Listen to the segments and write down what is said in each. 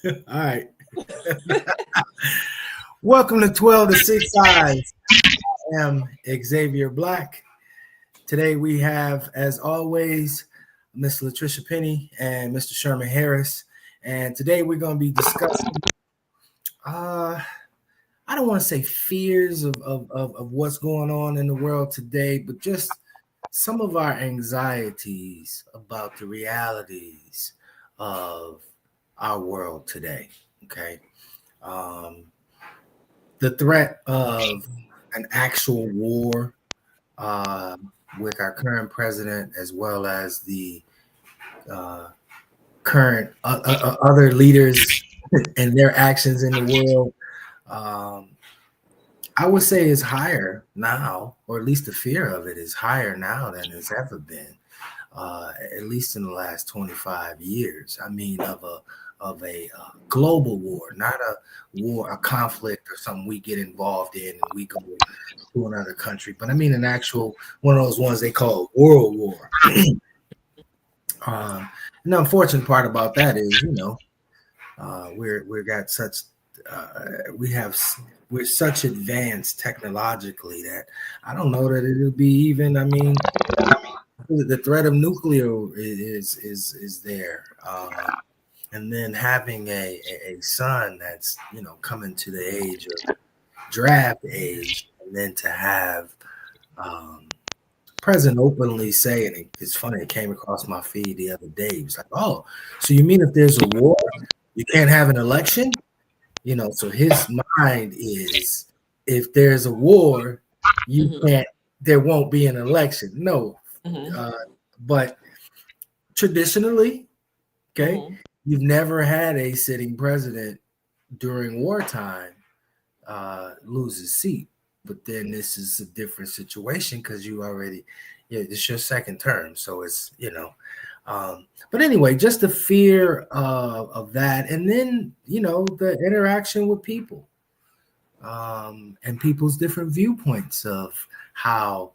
All right. Welcome to 12 to 6 Eyes. I am Xavier Black. Today we have, as always, Miss Latricia Penny and Mr. Sherman Harris. And today we're going to be discussing, uh, I don't want to say fears of what's going on in the world today, but just some of our anxieties about the realities of our world today. Okay. Um, the threat of an actual war uh, with our current president, as well as the uh, current other leaders and their actions in the world, um, I would say is higher now, or at least the fear of it is higher now than it's ever been. At least in the last 25 years. I mean, of a global war, not a war, a conflict or something we get involved in and we go to another country, but I mean an actual one of those ones they call world war. um, and the unfortunate part about that is, we're got such we have we're such advanced technologically that I don't know that it'll be even. I mean, the threat of nuclear is there, and then having a son that's coming to the age of draft age, and then to have um, president openly say, and it's funny, it came across my feed the other day. He was like, "Oh, so you mean if there's a war, you can't have an election?" So his mind is, if there's a war, you can't. There won't be an election. No, uh, but traditionally, okay, you've never had a sitting president during wartime lose his seat. But then this is a different situation because it's your second term. So but anyway, just the fear of that. And then, the interaction with people and people's different viewpoints of how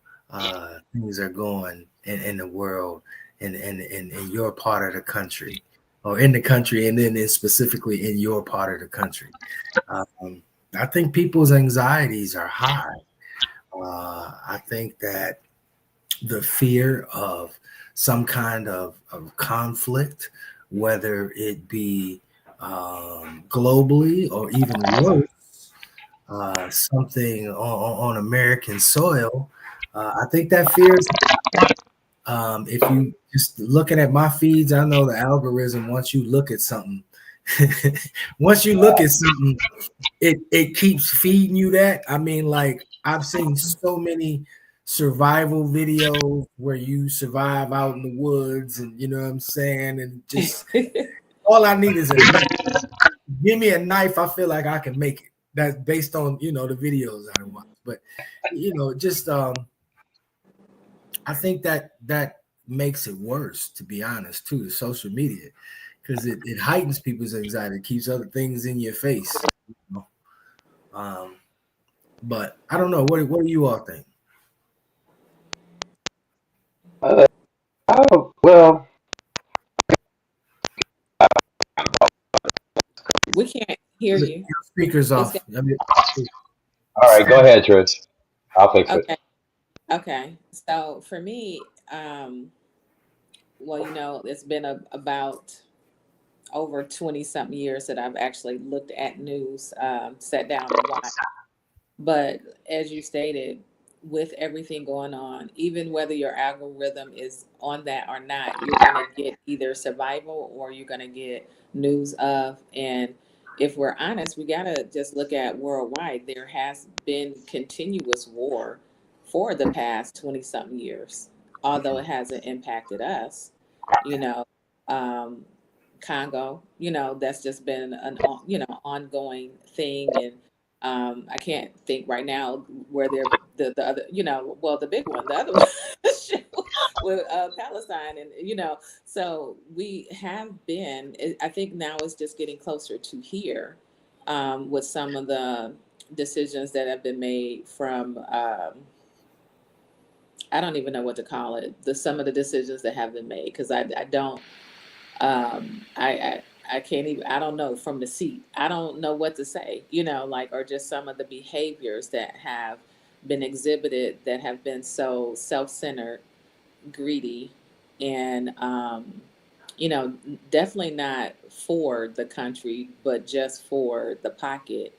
things are going in the world and in your part of the country, or in the country, and then specifically in your part of the country. I think people's anxieties are high. I think that the fear of some kind of conflict, whether it be globally or even worse, something on American soil, I think that fear is. If you just looking at my feeds, I know the algorithm, once you look at something, once you look at something, it keeps feeding you that. I mean, like, I've seen so many survival videos where you survive out in the woods, and you know what I'm saying, and just all I need is a knife. Give me a knife, I feel like I can make it. That's based on the videos I watch. But just I think that makes it worse, to be honest, too, the social media, because it heightens people's anxiety, it keeps other things in your face. Um, but I don't know. What do you all think? Uh, well, We can't hear Your you. speakers It's off. I mean, all right, go ahead, Trish. I'll fix it. okay. Okay. So for me, well, it's been about over 20 something years that I've actually looked at news, sat down and watched. But as you stated, with everything going on, even whether your algorithm is on that or not, you're going to get either survival or you're going to get news of. And if we're honest, we got to just look at worldwide. There has been continuous war for the past 20 something years, although it hasn't impacted us, you know. Um, Congo, that's just been ongoing thing. And I can't think right now where they're the other, well, the big one, the other one shoot, with Palestine, and so we have been. I think now it's just getting closer to here, with some of the decisions that have been made from. I don't even know what to call it. Some of the decisions that have been made, because I don't. I I can't even, I don't know from the seat. I don't know what to say, like, or just some of the behaviors that have been exhibited that have been so self centered, greedy, and, definitely not for the country, but just for the pocket,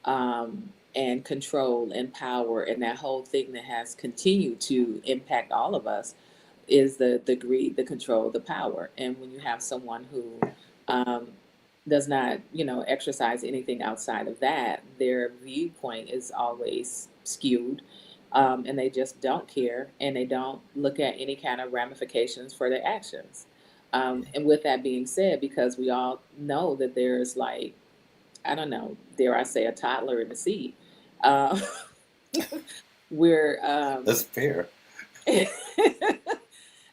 and control and power. And that whole thing that has continued to impact all of us is the greed, the control, the power. And when you have someone who um, does not, exercise anything outside of that, their viewpoint is always skewed, and they just don't care, and they don't look at any kind of ramifications for their actions. And with that being said, because we all know that there's like, I don't know, dare I say, a toddler in the seat, uh, we're That's fair.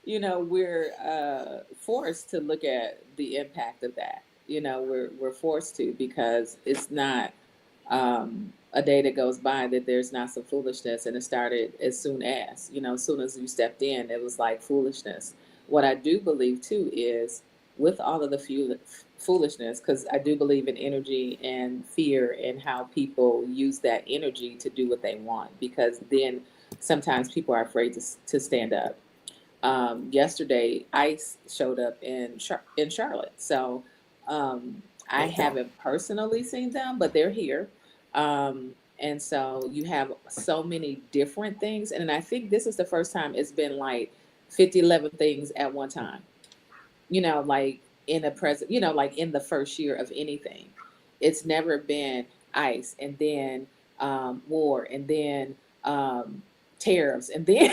we're forced to look at the impact of that. We're forced to, because it's not a day that goes by that there's not some foolishness. And it started as soon as you stepped in, it was like foolishness. What I do believe too is, with all of the foolishness, because I do believe in energy and fear and how people use that energy to do what they want, because then sometimes people are afraid to stand up. Yesterday, ICE showed up in Charlotte. So I haven't personally seen them, but they're here. And so you have so many different things. And I think this is the first time it's been like 50, 11 things at one time, like in a present, like in the first year of anything. It's never been ICE and then war and then tariffs and then,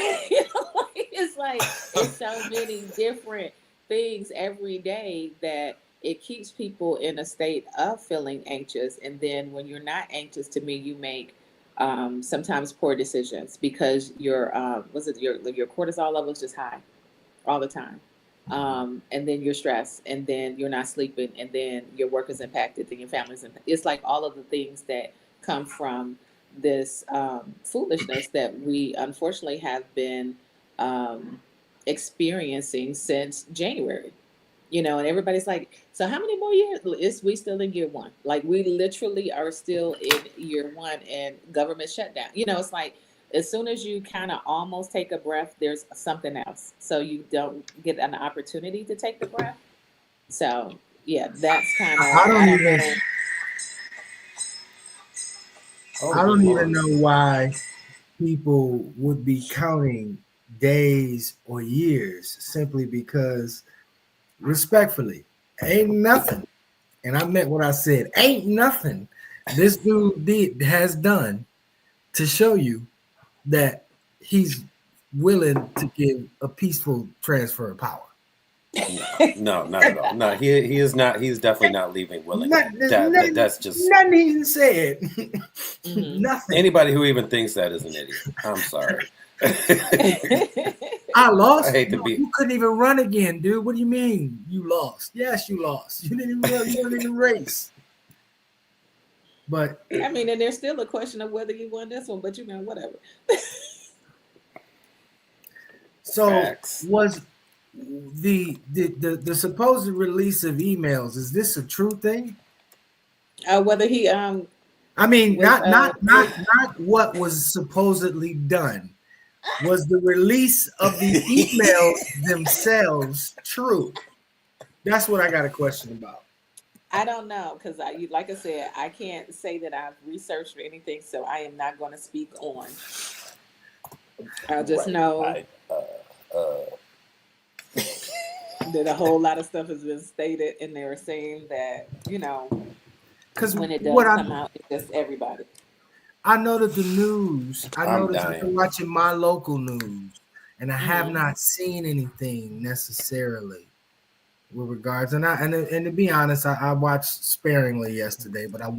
it's so many different things every day that it keeps people in a state of feeling anxious. And then when you're not anxious, to me, you make sometimes poor decisions, because your your cortisol level is just high all the time. And then you're stressed, and then you're not sleeping, and then your work is impacted, then your family's impacted. It's like all of the things that come from this foolishness that we unfortunately have been experiencing since January. And everybody's like, so how many more years? We still in year one. Like, we literally are still in year one, and government shutdown. It's like, as soon as you kind of almost take a breath, there's something else. So you don't get an opportunity to take the breath. So yeah, that's kind of, I don't even know why people would be counting days or years, simply because, respectfully, ain't nothing. And I meant what I said. Ain't nothing this dude has done to show you that he's willing to give a peaceful transfer of power. No, not at all. No, he is not. He's definitely not leaving willingly. That's just nothing he said. Nothing. Anybody who even thinks that is an idiot. I'm sorry. I lost. I hate to be. You couldn't even run again, dude. What do you mean you lost? Yes, you lost. You didn't even. You weren't in the race. But I mean, and there's still a question of whether you won this one. But whatever. So Facts. Was the supposed release of emails, is this a true thing? Whether he I mean, not what was supposedly done. Was the release of the emails themselves true? That's what I got a question about. I don't know, because like I said, I can't say that I've researched or anything, so I am not going to speak on. I just know that a whole lot of stuff has been stated, and they're saying that, because when it does come out, it's just everybody. I know that the news, I've been watching my local news, and I have not seen anything necessarily with regards. And to be honest, I watched sparingly yesterday, but I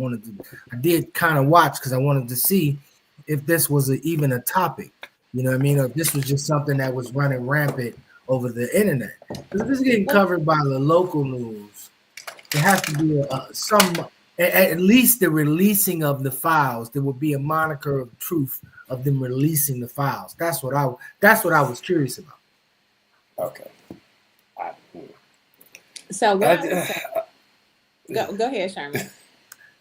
did kind of watch because I wanted to see if this was even a topic. You know what I mean? Or if this was just something that was running rampant over the internet. Because if it's getting covered by the local news, there has to be at least the releasing of the files. There will be a moniker of truth of them releasing the files. That's what I was curious about. Okay. So what Go ahead, Sherman.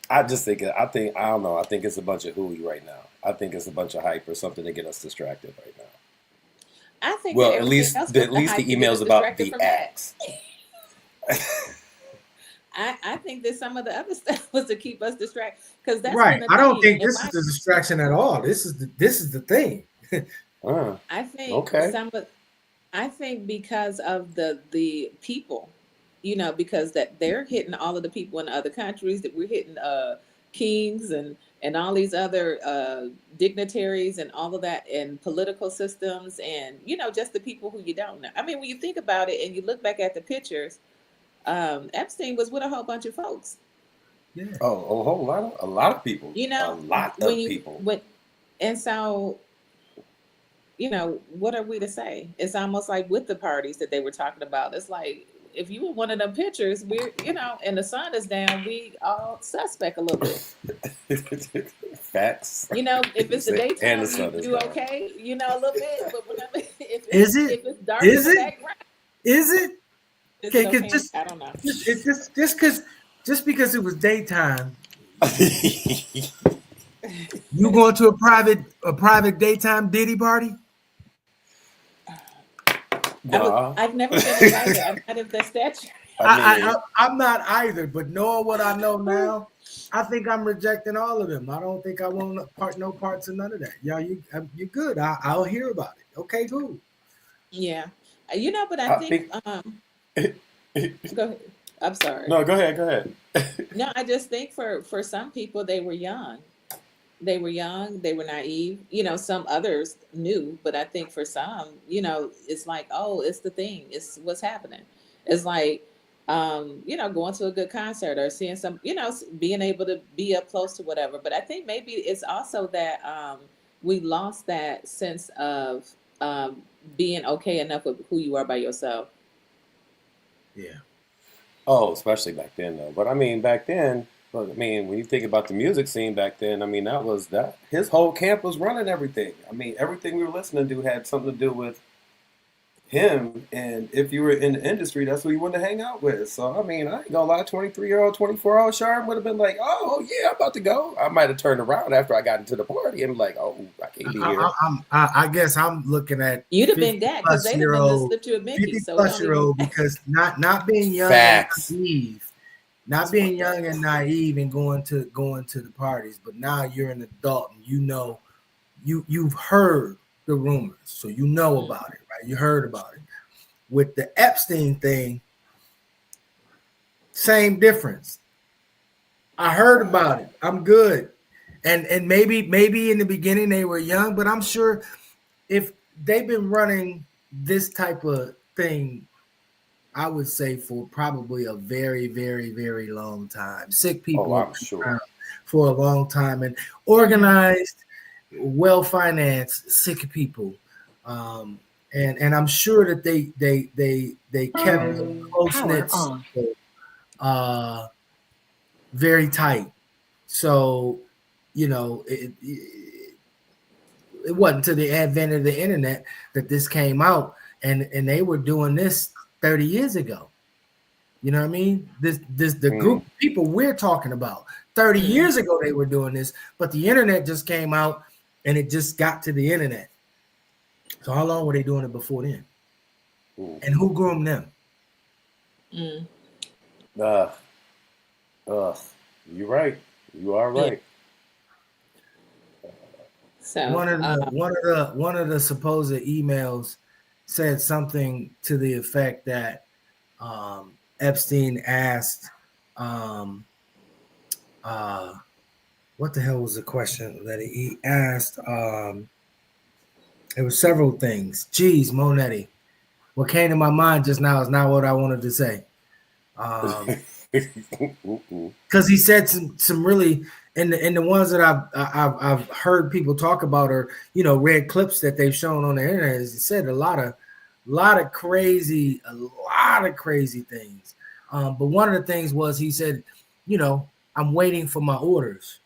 I don't know. I think it's a bunch of hooey right now. I think it's a bunch of hype or something to get us distracted right now. I think Well, that at everything least else the was the hype to get us emails about distracted the from that. acts. I think that some of the other stuff was to keep us distracted because that's Right. been the I don't thing. think this is the distraction at all. This is the thing. I think Okay. I think because of the people, because that they're hitting all of the people in other countries, that we're hitting kings and all these other dignitaries and all of that, and political systems, and just the people who you don't know. I mean, when you think about it and you look back at the pictures, Epstein was with a whole bunch of folks. Yeah. Oh, a lot of people. A lot when of you people. and so what are we to say? It's almost like with the parties that they were talking about. It's like if you were one of them pictures, we're and the sun is down, we all suspect a little bit. Facts. If it's the daytime, you down. Okay, a little bit. But whenever if it's dark Is in the it? background, Is it? is Okay, it because okay? I don't know. just because it was daytime, you going to a private daytime Diddy party? I've never been invited. I'm not of the statue. I'm not either, but knowing what I know now, I think I'm rejecting all of them. I don't think I want no parts of none of that. Yeah, you're good. I'll hear about it. Okay, cool. Yeah, but I think go ahead. I'm sorry. No, go ahead. No, I just think for some people they were young. They were young, they were naive. Some others knew, but I think for some, it's like, oh, it's the thing. It's what's happening. It's like, going to a good concert or seeing some, being able to be up close to whatever. But I think maybe it's also that we lost that sense of being okay enough with who you are by yourself. Yeah. Oh, especially back then, though. But I mean, back then, when you think about the music scene back then, that his whole camp was running everything. I mean, everything we were listening to had something to do with him. And if you were in the industry, that's who you wanted to hang out with. So, I ain't gonna lie, 23-year-old, 24-year-old Sharp would have been like, oh, yeah, I'm about to go. I might have turned around after I got into the party and like, oh, I can't be here. I guess I'm looking at you'd have been that because they'd have been slipped you a Mickey. 50-plus-year-old because not being young Facts. and naive. Not being young and naive and going to the parties, but now you're an adult and you've heard the rumors, so you know about it, right? You heard about it. With the Epstein thing, same difference. I heard about it. I'm good, and maybe in the beginning they were young, but I'm sure if they've been running this type of thing, I would say for probably a very, very, very long time. Sick people I'm sure. for a long time, and organized, well-financed sick people. And I'm sure that they kept close-knit very tight. So, it wasn't until the advent of the internet that this came out, and they were doing this 30 years ago. You know what I mean? The group of people we're talking about 30 years ago, they were doing this, but the internet just came out and it just got to the internet. So how long were they doing it before then? And who groomed them? You're right. You are right. Yeah. So one of the supposed emails said something to the effect that Epstein asked, what the hell was the question that he asked? It was several things. Geez, Monetti. What came to my mind just now is not what I wanted to say. Because he said some really, and the ones that I've heard people talk about, or read clips that they've shown on the internet, is he said a lot of crazy things. But one of the things was he said, I'm waiting for my orders,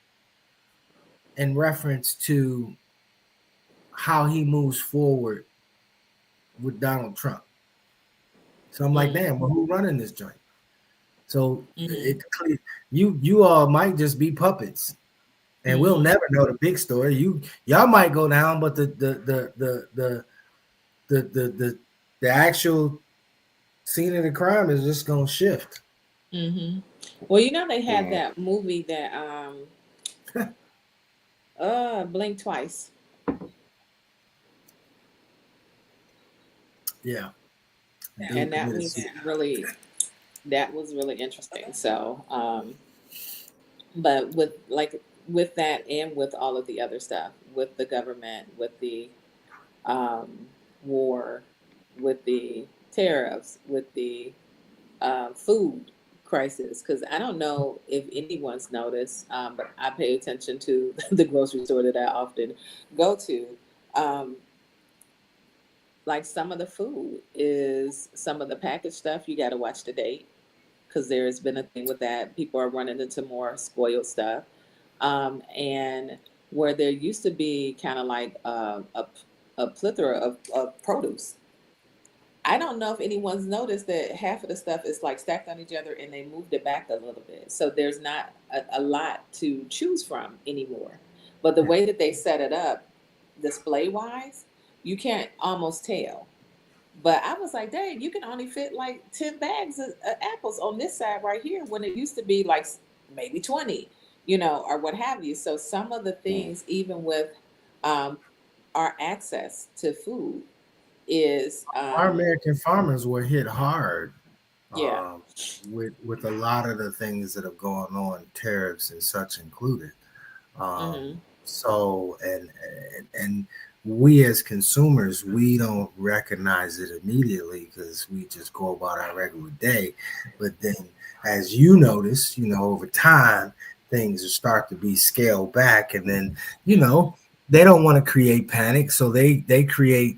in reference to how he moves forward with Donald Trump. So I'm like, damn, well, who's running this joint? So Mhm. you all might just be puppets, and we'll Mhm. never know the big story. Y'all might go down, but the actual scene of the crime is just gonna shift. Mhm. Well, you know they had Mm. that movie that Blink Twice. Yeah, dude And committed suicide. that was really interesting. So, but with that and with all of the other stuff, with the government, with the um, war, with the tariffs, with the food crisis, because I don't know if anyone's noticed, but I pay attention to the grocery store that I often go to. Um, like some of the food is some of the packaged stuff, you got to watch the date because there's been a thing with that. People are running into more spoiled stuff. And where there used to be kind of like a plethora of produce. I don't know if anyone's noticed that half of the stuff is like stacked on each other and they moved it back a little bit. So there's not a lot to choose from anymore. But the way that they set it up, display wise, you can't almost tell. But I was like, dang, you can only fit like 10 bags of apples on this side right here when it used to be like maybe 20, or what have you. So some of the Mm. things, even with um, our access to food, is, Our American farmers were hit hard yeah. um, with a lot of the things that have gone on, tariffs and such included. Um, Hmm. so and we as consumers, we don't recognize it immediately because we just go about our regular day. But then, as you notice, over time, things start to be scaled back, and then they don't want to create panic, so they create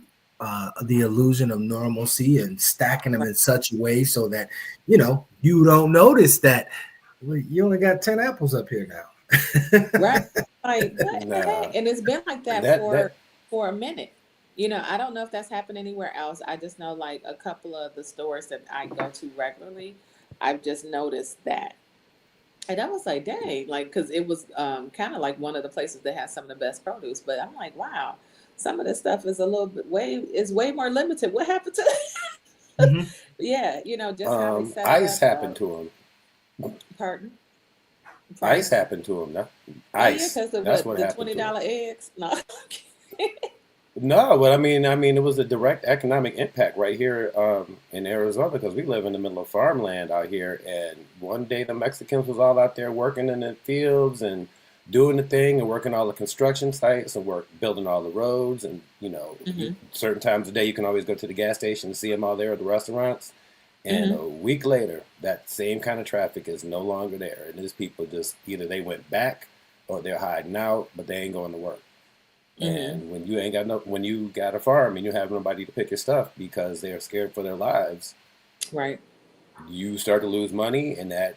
the illusion of normalcy and stacking them Right. in such a way so that you don't notice that you only got 10 apples up here now. Right. Like, what the Nah, heck? And it's been like that that for a minute. I don't know if that's happened anywhere else. I just know like a couple of the stores that I go to regularly, I've just noticed that. And I was like, dang, like, because it was kind of like one of the places that has some of the best produce. But I'm like, wow, some of this stuff is a little bit way more limited. What happened to? Mhm. Yeah, just how they set it ice up. happened to him. Pardon, Ice pardon. happened to him. No? Oh yeah, Ice. because of That's what what the happened to him. $20 eggs. No. No, but I mean, it was a direct economic impact right here in Arizona because we live in the middle of farmland out here. And one day the Mexicans was all out there working in the fields and doing the thing and working all the construction sites and building all the roads. And Hmm. certain times of the day you can always go to the gas station and see them all there at the restaurants. And Hmm. a week later, that same kind of traffic is no longer there. And these people just either they went back or they're hiding out, but they ain't going to work. Hmm. And when you got a farm and you have nobody to pick your stuff because they're scared for their lives, Right. you start to lose money, and that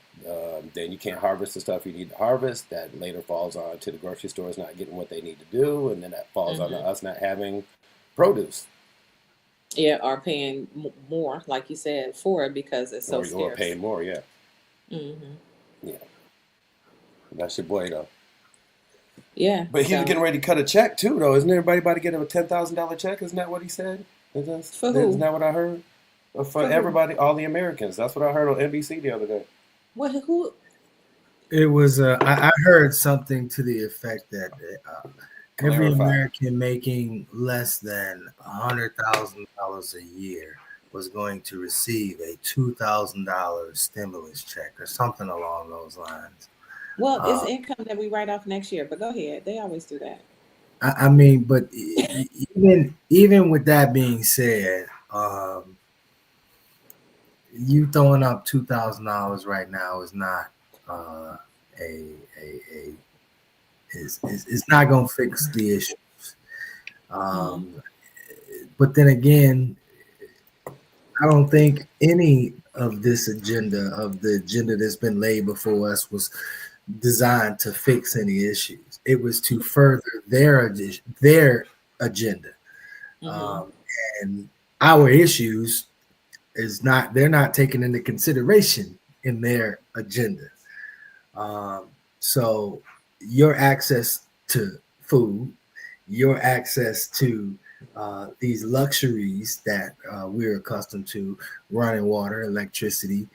then you can't harvest the stuff you need to harvest. That later falls on to the grocery stores not getting what they need to do, and then that falls on to Hmm. us not having produce Yeah, or paying more, like you said, for it because it's so or scarce. paying more. Yeah, Hmm. yeah, that's your boy though. Yeah. But he was So getting ready to cut a check too, though. Isn't everybody about to get him a $10,000 check? Isn't that what he said? for Isn't who? that what I heard? For For who? everybody, all the Americans. That's what I heard on NBC the other day. What? Who? It was. I heard something to the effect that every Clarify. American making less than $100,000 a year was going to receive a $2,000 stimulus check or something along those lines. Well, it's Uh, income that we write off next year. But go ahead. They always do that. I mean, but even with that being said, you throwing up $2,000 right now is not uh, a is not going to fix the issues. Hmm. Um, but then again, I don't think any of the agenda that's been laid before us, was designed to fix any issues. It was to further their agenda, Hmm. um, and our issues is not. They're not taken into consideration in their agenda. Um, so your access to food, your access to these luxuries that we're accustomed to, running water, electricity,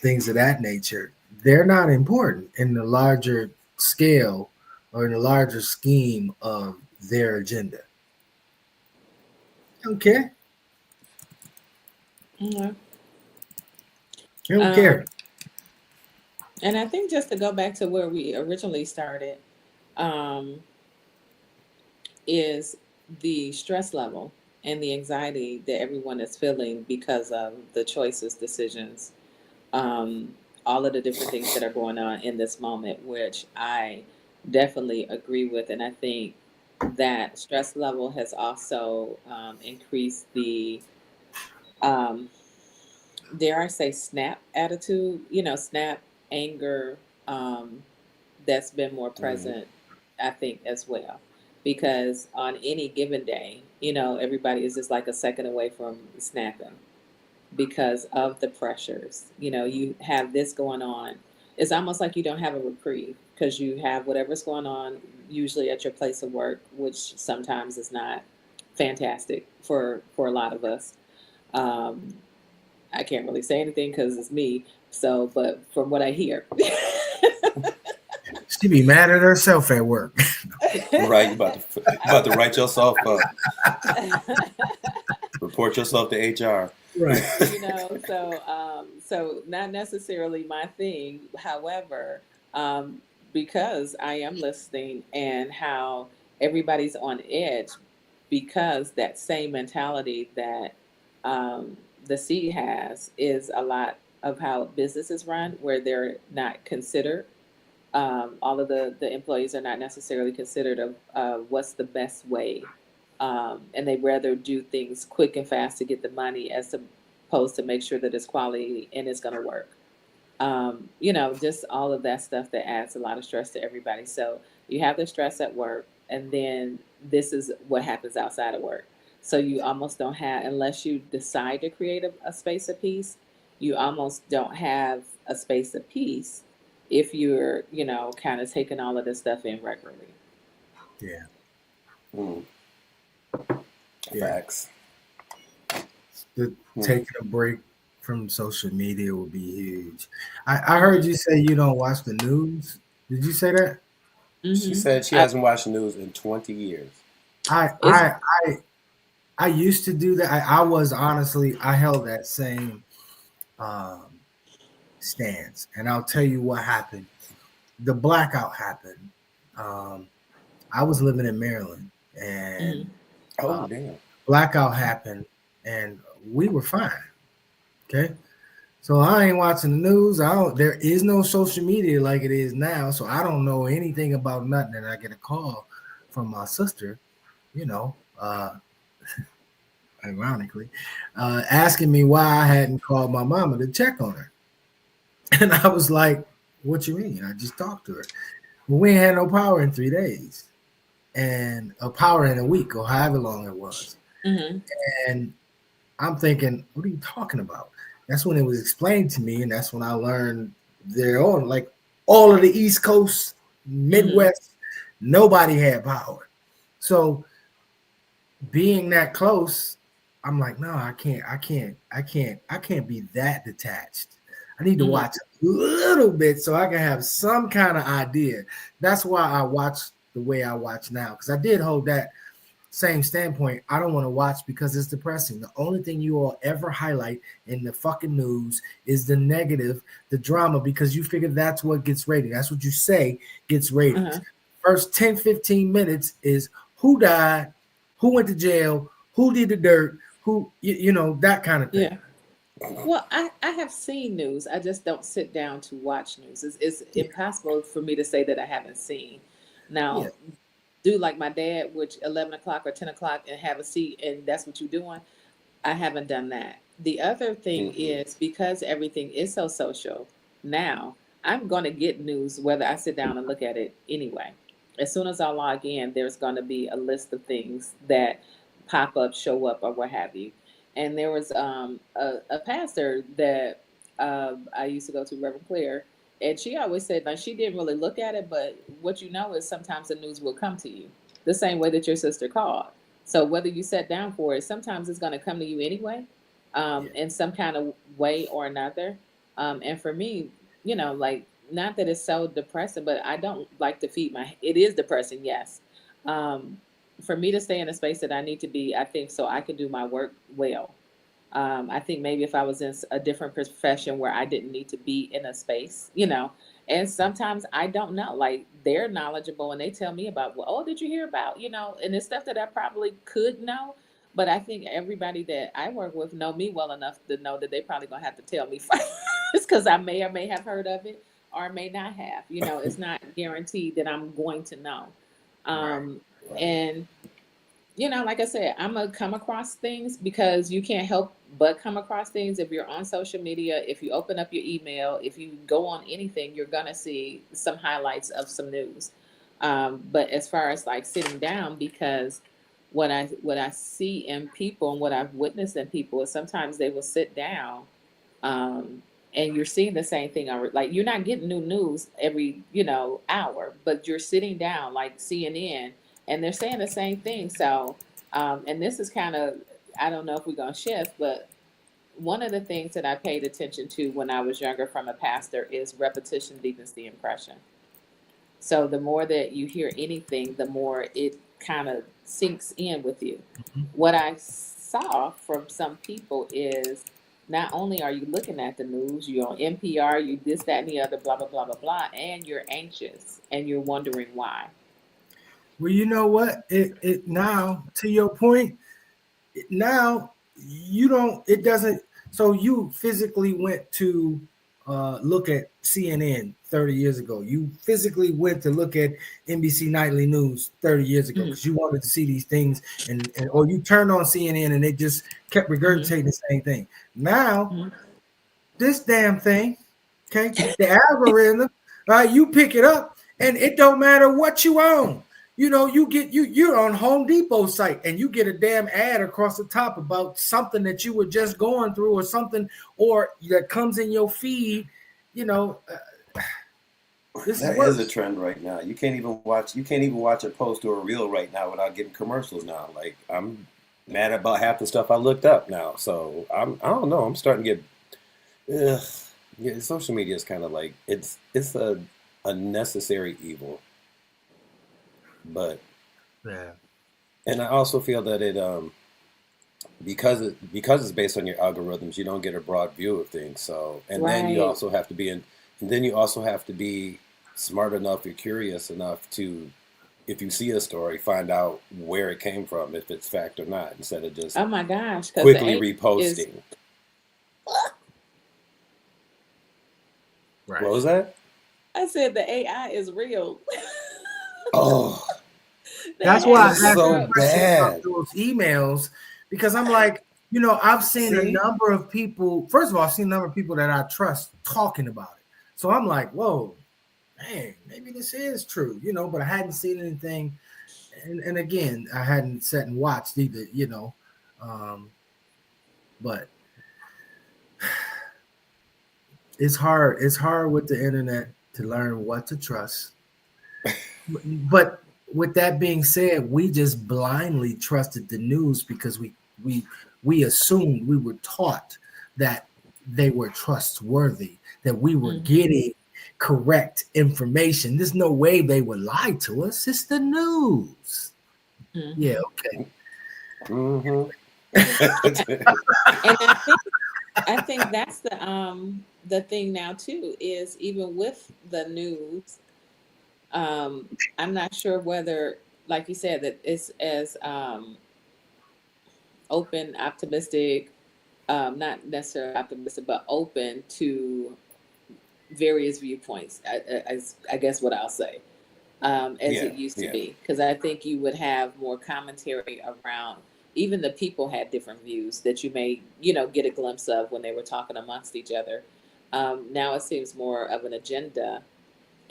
things of that nature, they're not important in the larger scale or in the larger scheme of their agenda. They don't care. Mhm. They don't Um, care. and I think just to go back to where we originally started, um, is the stress level and the anxiety that everyone is feeling because of the choices, decisions, um, all of the different things that are going on in this moment, which I definitely agree with. And I think that stress level has also increased the, um, dare I say, snap attitude, snap anger, um, that's been more Mm-hmm. present, I think, as well. Because on any given day, everybody is just like a second away from snapping because of the pressures. You have this going on. It's almost like you don't have a reprieve because you have whatever's going on, usually at your place of work, which sometimes is not fantastic for a lot of us. Um, I can't really say anything because it's me. So, but from what I hear, She be mad at herself at work. Right, you about to write yourself up, I, report yourself to HR. Right. so not necessarily my thing. However, um, because I am listening and how everybody's on edge because that same mentality that um, the C has is a lot of how businesses run, where they're not considered. All of the employees are not necessarily considered of what's the best way, and they rather do things quick and fast to get the money as opposed to make sure that it's quality and it's going to work. Just all of that stuff that adds a lot of stress to everybody. So you have the stress at work, and then this is what happens outside of work. So you almost don't have, unless you decide to create a space of peace, you almost don't have a space of peace if you're, kind of taking all of this stuff in regularly. Yeah. Mm, Yeah. facts. Mm. Taking a break from social media would be huge. I heard you say you don't watch the news. Did you say that? She Mm-hmm. said she hasn't watched the news in 20 years. I It's I I used to do that. I was honestly I held that same um, stance, and I'll tell you what happened. The blackout happened. Um, I was living in Maryland, and mm-hmm. Oh, uh, damn. blackout happened, and we were fine. Okay, so I ain't watching the news. I don't. There is no social media like it is now, so I don't know anything about nothing. And I get a call from my sister, you know, ironically, asking me why I hadn't called my mama to check on her, and I was like, "What you mean? I just talked to her. Well, we ain't had no power in 3 days, and a power in a week, or however long it was." Mm-hmm. And I'm thinking, what are you talking about? That's when it was explained to me, and that's when I learned they're on like all of the East Coast, Mm-hmm. Midwest, nobody had power. So being that close, I'm like, no, I can't be that detached. I need to Mm-hmm. watch a little bit so I can have some kind of idea. That's why I watch the way I watch now, because I did hold that same standpoint. I don't want to watch because it's depressing. The only thing you all ever highlight in the fucking news is the negative, the drama, because you figure that's what gets rated. That's what you say gets ratings. Uh-huh. First 10, 15 minutes is who died, who went to jail, who did the dirt, who, that kind of thing. Yeah. Well, I have seen news. I just don't sit down to watch news. It's Yeah. impossible for me to say that I haven't seen. Yeah. Now, do like my dad, which 11 o'clock or 10 o'clock, and have a seat, and that's what you're doing. I haven't done that. The other thing Mm-mm. is because everything is so social now, I'm going to get news whether I sit down and look at it anyway. As soon as I log in, there's going to be a list of things that pop up, show up, or what have you. And there was a pastor that I used to go to Reverend Claire, and she always said like she didn't really look at it, but what you know is sometimes the news will come to you the same way that your sister called. So whether you sat down for it, sometimes it's going to come to you anyway, Yeah. in some kind of way or another. And for me, like not that it's so depressing, but I don't like to feed my. It is depressing, yes. Um, for me to stay in a space that I need to be, I think so I can do my work well. I think maybe if I was in a different profession where I didn't need to be in a space, and sometimes I don't know, like they're knowledgeable and they tell me about, well, oh, did you hear about, and it's stuff that I probably could know. But I think everybody that I work with know me well enough to know that they probably gonna have to tell me first because I may or may have heard of it or may not have. It's not guaranteed that I'm going to know. Right. And like I said, I'm gonna come across things because you can't help but come across things if you're on social media, if you open up your email, if you go on anything, you're gonna see some highlights of some news. But as far as like sitting down, because what I see in people and what I've witnessed in people is sometimes they will sit down, and you're seeing the same thing. Like you're not getting new news every hour, but you're sitting down like CNN and they're saying the same thing. So, and this is kind of, I don't know if we're going to shift, but one of the things that I paid attention to when I was younger from a pastor is repetition deepens the impression. So the more that you hear anything, the more it kind of sinks in with you. Mhm. What I saw from some people is not only are you looking at the news, you're on NPR, you this, that, and the other, blah, blah, blah, blah, blah, and you're anxious and you're wondering why. Well, you know what? It now, to your point, now you don't. It doesn't. So you physically went to look at CNN 30 years ago. You physically went to look at NBC Nightly News 30 years ago Mhm. because you wanted to see these things, and or you turned on CNN and they just kept regurgitating the same thing. Now Mhm. this damn thing, okay, the algorithm, right? You pick it up, and it don't matter what you own. You're on Home Depot site and you get a damn ad across the top about something that you were just going through or something, or that comes in your feed. You know, this is That is a worse. trend right now. You can't even watch a post or a reel right now without getting commercials now. Like I'm mad about half the stuff I looked up now. So I don't know. I'm starting to get ugh. Yeah, social media is kind of like it's a necessary evil. But Yeah. and I also feel that it because it's based on your algorithms, you don't get a broad view of things. So and then you Right. also have to be and then you also have to be smart enough or curious enough to, if you see a story, find out where it came from, if it's fact or not, instead of just Oh my gosh, because the quickly AI is, reposting. Right. What was that? I said the AI is real. Oh, That's That why had I me it's asked the so struck. question about bad. those emails because I'm like, I've seen a See? number of people. First of all, I've seen a number of people that I trust talking about it. So I'm like, whoa, man, maybe this is true, but I hadn't seen anything. And again, I hadn't sat and watched either, um, but it's hard. It's hard with the internet to learn what to trust. But with that being said, we just blindly trusted the news because we assumed, we were taught that they were trustworthy, that we were Mhm. getting correct information. There's no way they would lie to us. It's the news. Yeah, Mhm. okay. Mm-hmm. And I think that's the thing now too is even with the news, I'm not sure whether, like you said, that it's as open, optimistic, not necessarily optimistic, but open to various viewpoints. I guess what I'll say, as Yeah, it used to yeah, be, because I think you would have more commentary around. Even the people had different views that you may, get a glimpse of when they were talking amongst each other. Now it seems more of an agenda,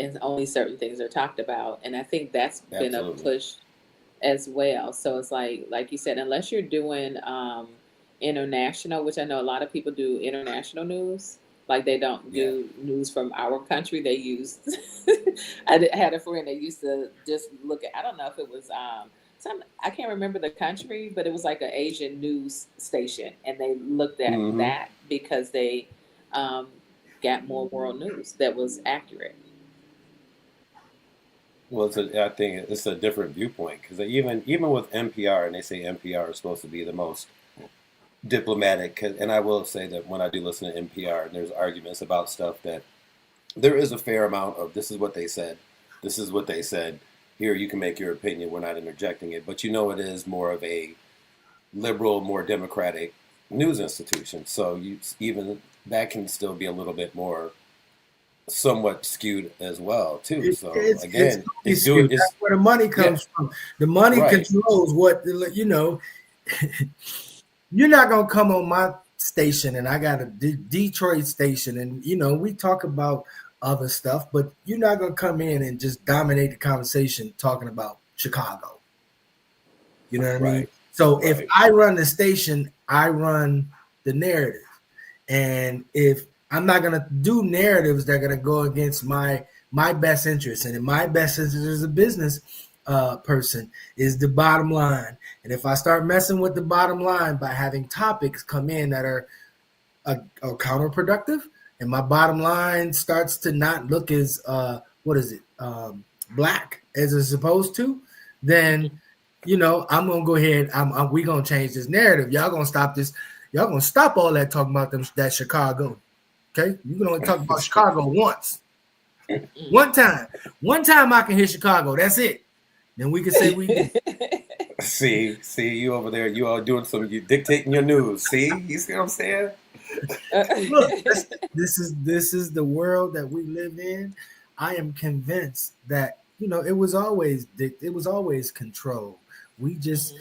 and only certain things are talked about. And I think that's been a absolutely. push as well. So it's like you said, unless you're doing international, which I know a lot of people do international news, Like they don't Yeah. do news from our country. They use. Had a friend that used to just look at. I don't know if it was some. I can't remember the country, but it was like an Asian news station, and they looked at Hmm. that because they um, got more world news that was accurate. Well, I think it's a different viewpoint because even with NPR, and they say NPR is supposed to be the most diplomatic. And I will say that when I do listen to NPR, and there's arguments about stuff that there is a fair amount of this is what they said, this is what they said. Here, you can make your opinion. We're not interjecting it, but it is more of a liberal, more democratic news institution. So even that can still be a little bit more somewhat skewed as well too. So It's again, totally skewed. That's where the money yeah, comes from. The money right, controls what you're not gonna come on my station, and I got a Detroit station, and we talk about other stuff, but you're not gonna come in and just dominate the conversation talking about Chicago. You know what I mean? right, So if right. I run the station, I run the narrative. And if I'm not gonna do narratives that are gonna go against my best interest, and in my best interest as a business person is the bottom line. And if I start messing with the bottom line by having topics come in that are counterproductive, and my bottom line starts to not look as black as it's supposed to, then I'm gonna go ahead. We gonna change this narrative. Y'all gonna stop this. Y'all gonna stop all that talking about that Chicago. Okay, you can only talk about Chicago once, one time. One time I can hear Chicago. That's it. Then we can say we did. See, you over there, you are doing you dictating your news. See, you see what I'm saying? Look, this is the world that we live in. I am convinced that it was always control. We're just,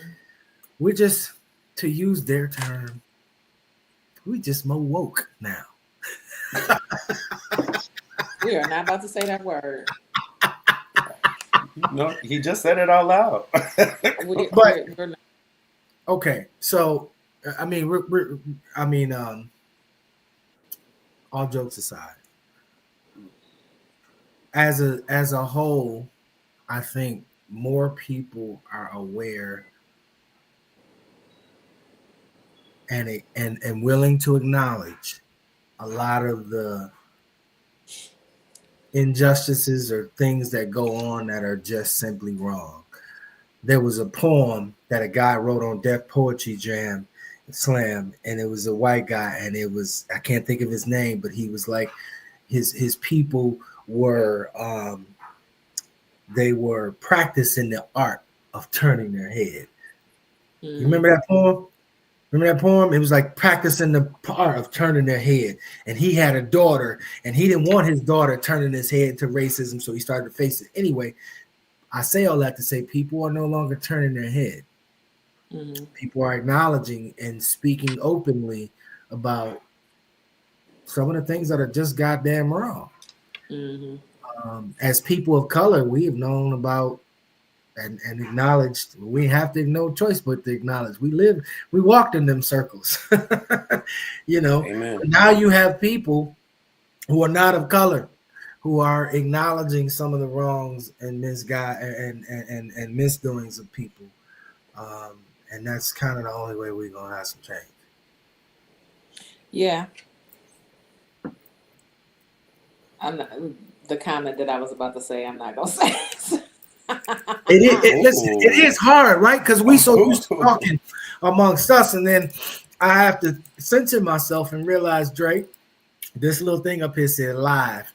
to use their term, we just more woke now. We are not about to say that word. No, he just said it out loud. We're not. Okay, so I mean, all jokes aside, as a whole, I think more people are aware and willing to acknowledge a lot of the injustices or things that go on that are just simply wrong. There was a poem that a guy wrote on Def Poetry Jam Slam, and it was a white guy, and I can't think of his name, but he was like his people were they were practicing the art of turning their head. You remember that poem? Remember that poem? It was like practicing the art of turning their head. And he had a daughter, and he didn't want his daughter turning his head to racism, so he started to face it. Anyway, I say all that to say people are no longer turning their head. Mm-hmm. People are acknowledging and speaking openly about some of the things that are just goddamn wrong. Mm-hmm. As people of color, we have known about and acknowledged. We have to no choice but to acknowledge. We walked in them circles. Amen. Now you have people who are not of color who are acknowledging some of the wrongs and and misdoings of people. And that's kind of the only way we're gonna have some change. Yeah. I'm not, the comment that I was about to say, I'm not gonna say. Listen, it is hard, right? Because we so used to talking amongst us, and then I have to censor myself and realize, Drake, this little thing up here said live.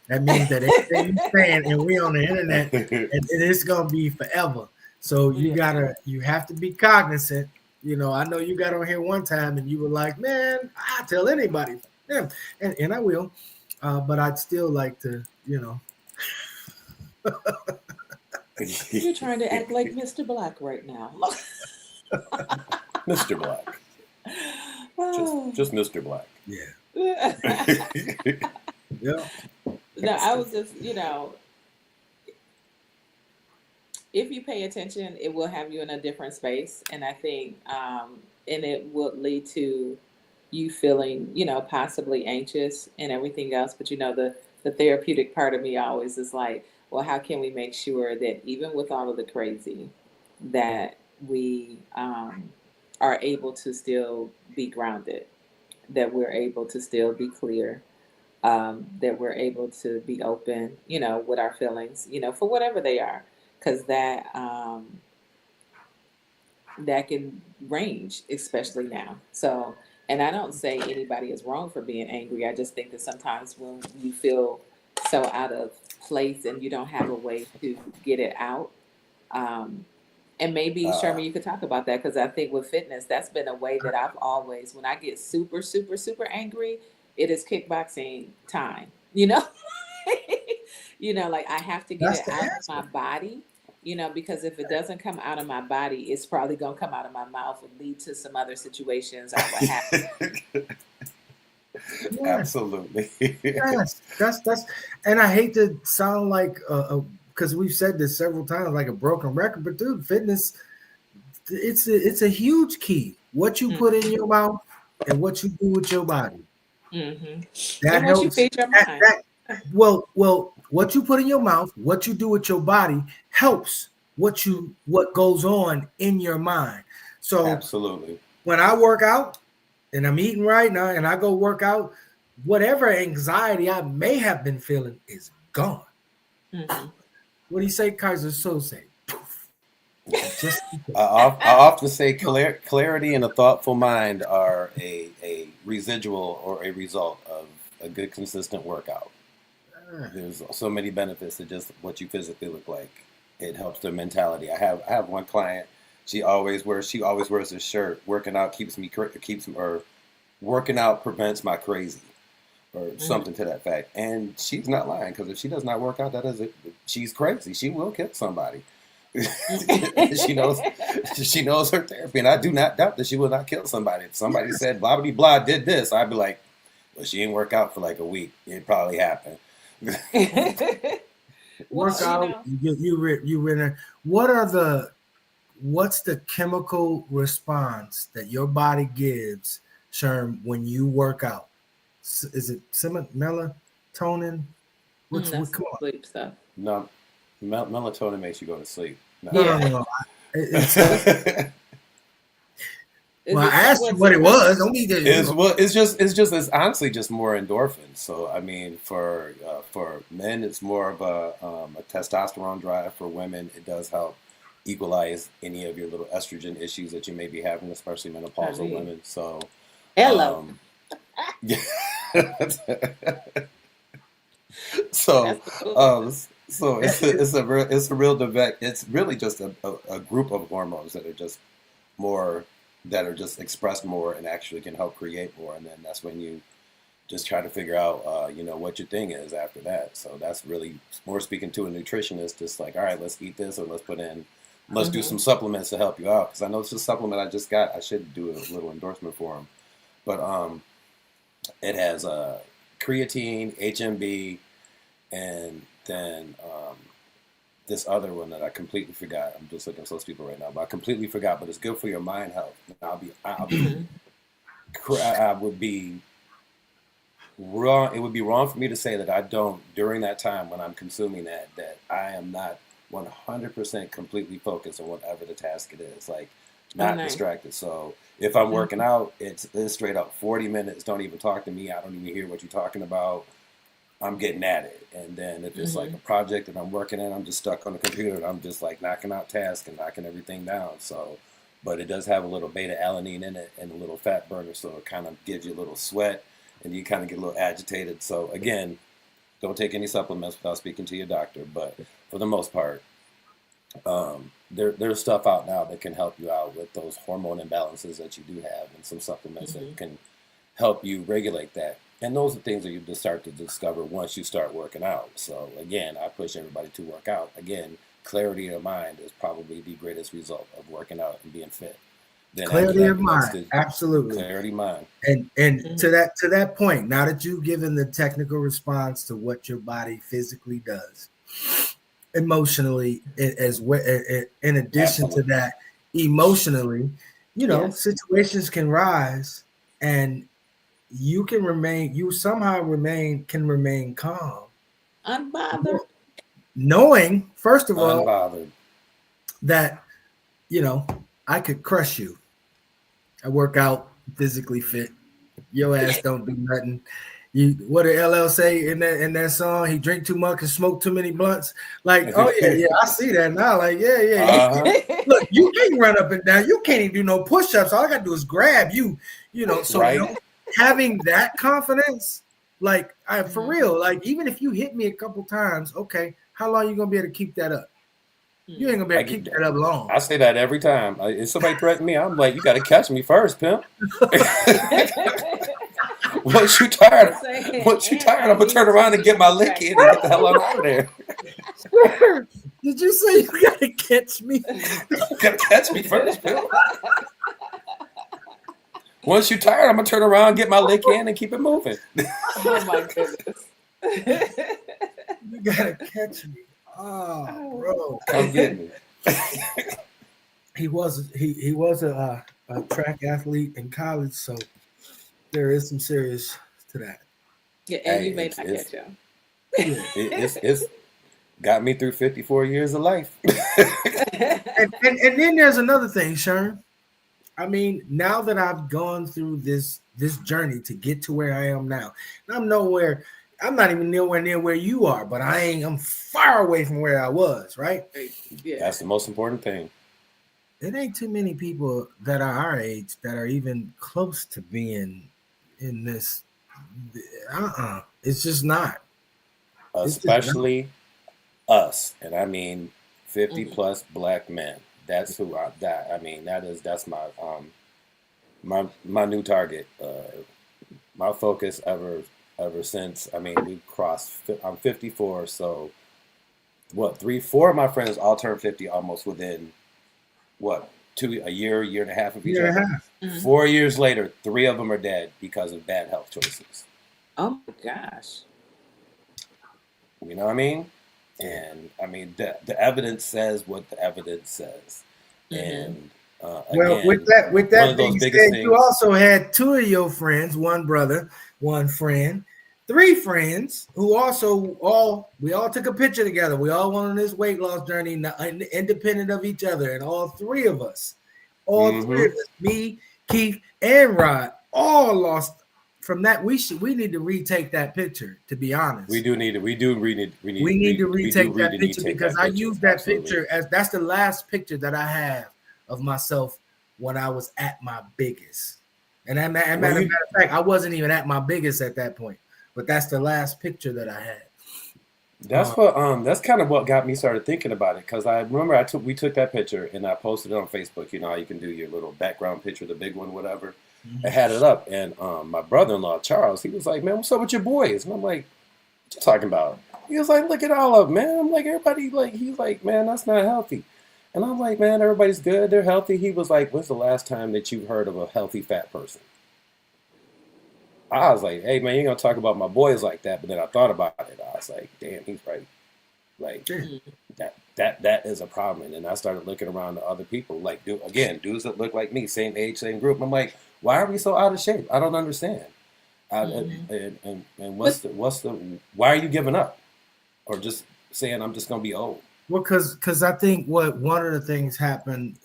That means that everything you're saying, and we on the internet, and it's gonna be forever. So you have to be cognizant. I know you got on here one time and you were like, man, I tell anybody, yeah, and I will, but I'd still like to, You're trying to act like Mr. Black right now. Mr. Black. Just Mr. Black. Yeah. Yeah. No, I was just, if you pay attention, it will have you in a different space. And I think, and it will lead to you feeling, possibly anxious and everything else. But the therapeutic part of me always is like, well, how can we make sure that even with all of the crazy, that we are able to still be grounded, that we're able to still be clear, that we're able to be open, with our feelings, for whatever they are, because that can range, especially now. So, and I don't say anybody is wrong for being angry. I just think that sometimes when you feel so out of place and you don't have a way to get it out, um, and maybe Uh, Sherman, you could talk about that because I think with fitness, that's been a way that I've always, when I get super, super, super angry, it is kickboxing time. Like I have to get That's it the out of my answer. body, because if it doesn't come out of my body, it's probably gonna come out of my mouth and lead to some other situations or what have Yes, absolutely. yes. That's, and I hate to sound like because we've said this several times, like a broken record. But dude, fitness, it's a huge key. What you you. put in your mouth and what you do with your body. Mm-hmm. That And once you helps. feed your That, mind. that well, what you put in your mouth, what you do with your body helps what goes on in your mind. So Absolutely. when I work out and I'm eating right now and I go work out, whatever anxiety I may have been feeling is gone. Mm-hmm. What do you say, Kaiser Sose? Just I often say clarity and a thoughtful mind are a residual or a result of a good, consistent workout. There's so many benefits to just what you physically look like. It helps their mentality. I have one client. She always wears this shirt. Working out or working out prevents my crazy, or Mm-hmm. something to that fact. And she's not lying, because if she does not work out, that is it. She's crazy. She will kill somebody. she knows she knows her therapy, and I do not doubt that she will not kill somebody. If somebody yes. said blah blah blah did this, I'd be like, well, she didn't work out for like a week. It probably happened. Well, Work out. You winner. What's the chemical response that your body gives, Sherm, when you work out? Is it melatonin? What? that's the Come on. sleep stuff. No, melatonin makes you go to sleep. No, No. no, Yeah. no, no. It's Is well, I it asked you what's what it it called? was. Don't need to, It's honestly just more endorphins. So I mean, for men, it's more of a testosterone drive. For women, it does help equalize any of your little estrogen issues that you may be having, especially menopausal Honey. women. So, Hello. um, yeah. so, That's the book. um, so it's a real debate. It's really just a group of hormones more that are just expressed more and actually can help create more. And then that's when you just try to figure out, what your thing is after that. So that's really more speaking to a nutritionist. Just like, all right, let's eat this, or let's do Mm-hmm. some supplements to help you out. Because I know it's a supplement I just got. I should do a little endorsement for them. But it has creatine, HMB, and then this other one that I completely forgot. I'm just looking so stupid right now, but I completely forgot. But it's good for your mind health. And Mm-hmm. I would be wrong. It would be wrong for me to say that I don't, during that time when I'm consuming that I am not 100% completely focused on whatever the task it is. Like, Oh, not nice. distracted. So if I'm working Mm-hmm. out, it's straight up 40 minutes. Don't even talk to me. I don't even hear what you're talking about. I'm getting at it. And then if it's like Mm-hmm. a project that I'm working in, I'm just stuck on the computer and I'm just like knocking out tasks and knocking everything down. So, but it does have a little beta alanine in it and a little fat burner. So it kind of gives you a little sweat and you kind of get a little agitated. So again, don't take any supplements without speaking to your doctor. But for the most part, there's stuff out now that can help you out with those hormone imbalances that you do have, and some supplements Mm-hmm. that can help you regulate that. And those are things that you just start to discover once you start working out. So again, I push everybody to work out. Again, clarity of mind is probably the greatest result of working out and being fit. Then after clarity that, of the next mind. is Absolutely. clarity of mind. And Mm-hmm. to that point, now that you've given the technical response to what your body physically does, emotionally as well, in addition to Absolutely. that, emotionally, Yes. situations can rise, and you somehow can remain calm, Unbothered. knowing first of all Unbothered. that I could crush you. I work out, physically fit. Your ass don't do nothing. What did LL say in that song? He drink too much and smoke too many blunts. Like, oh yeah, I see that now. Like, yeah. Look, you can't run up and down. You can't even do no push-ups. All I gotta do is grab you. So Right. having that confidence, like, for real, like even if you hit me a couple times, okay, how long you gonna be able to keep that up? You ain't gonna be able to keep that up long. I say that every time. If somebody threatens me, I'm like, you got to catch me first, pimp. Once you tired, I'm gonna turn around and get my lick in and get the hell out of there. Did you say you gotta catch me? You gotta catch me first, pimp. Once you tired, I'm gonna turn around, get my lick in, and keep it moving. Oh my goodness. You gotta catch me. Oh, bro. Come get me. He was a track athlete in college, so there is some serious to that. Yeah, and Hey, you may not catch him. It's got me through 54 years of life. And then there's another thing, Sharon. I mean, now that I've gone through this journey to get to where I am now, and I'm not even nowhere near where you are, but I'm far away from where I was, right? Yeah. That's the most important thing. It ain't too many people that are our age that are even close to being in this. It's just not. Especially us, and I mean 50 plus black men. That's who that's my new target. My focus ever since. I mean, we crossed. I'm 54, so what? 4 of my friends all turned 50 almost within a year and a half of each other. 4 years later, 3 of them are dead because of bad health choices. Oh my gosh. You know what I mean? And I mean the evidence says what the evidence says. And well, again, with that being said, things, you also had 2 of your friends, 1 brother, 1 friend, 3 friends who also we all took a picture together. We all went on this weight loss journey, independent of each other, and all 3 of us, me, Keith, and Rod, all lost. From that, we need to retake that picture. To be honest, we need to retake that picture because I used that picture as that's the last picture that I have of myself when I was at my biggest. And as a matter of fact, I wasn't even at my biggest at that point, but that's the last picture that I had. That's kind of what got me started thinking about it, because I remember we took that picture and I posted it on Facebook. You know how you can do your little background picture, the big one, whatever. I had it up, and my brother-in-law Charles, he was like, "Man, what's up with your boys?" And I'm like, "What you talking about?" He was like, "Look at all of them, man." I'm like, "Everybody like," he's like, "Man, that's not healthy." And I'm like, "Man, everybody's good, they're healthy." He was like, "When's the last time that you've heard of a healthy fat person?" I was like, "Hey, man, you ain't gonna talk about my boys like that." But then I thought about it. I was like, "Damn, he's right." Like that is a problem. And then I started looking around to other people, like dudes that look like me, same age, same group. I'm like, why are we so out of shape? I don't understand. And what's the why are you giving up, or just saying I'm just gonna be old? Well, because I think one of the things happened,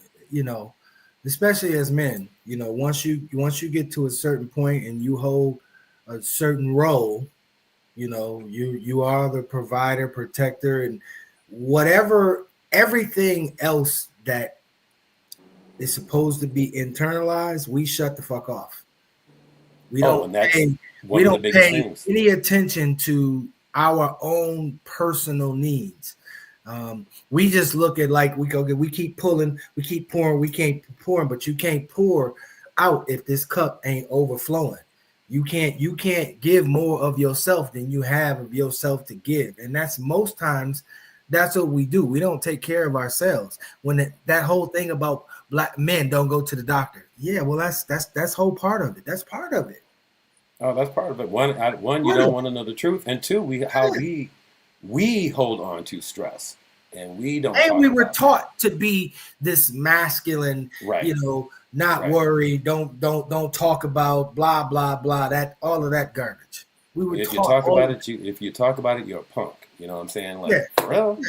especially as men, once you get to a certain point and you hold a certain role, you are the provider, protector, and everything else that is supposed to be internalized, we shut the fuck off. We don't pay any attention to our own personal needs. We just look at we keep pulling, we keep pouring, we can't pour, but you can't pour out if this cup ain't overflowing. You can't give more of yourself than you have of yourself to give. And that's most times that's what we do. We don't take care of ourselves. When that whole thing about black men don't go to the doctor. Yeah, well, that's whole part of it. That's part of it. Oh, that's part of it. One, you don't want to know the truth, and 2, we hold on to stress. and we don't. And talk we were about taught to be this masculine, that. Right. Not Right. worry, don't talk about blah blah blah. That all of that garbage. We were If you taught. talk about it, if you talk about it, you're a punk. You know what I'm saying? Like, Yeah. for real?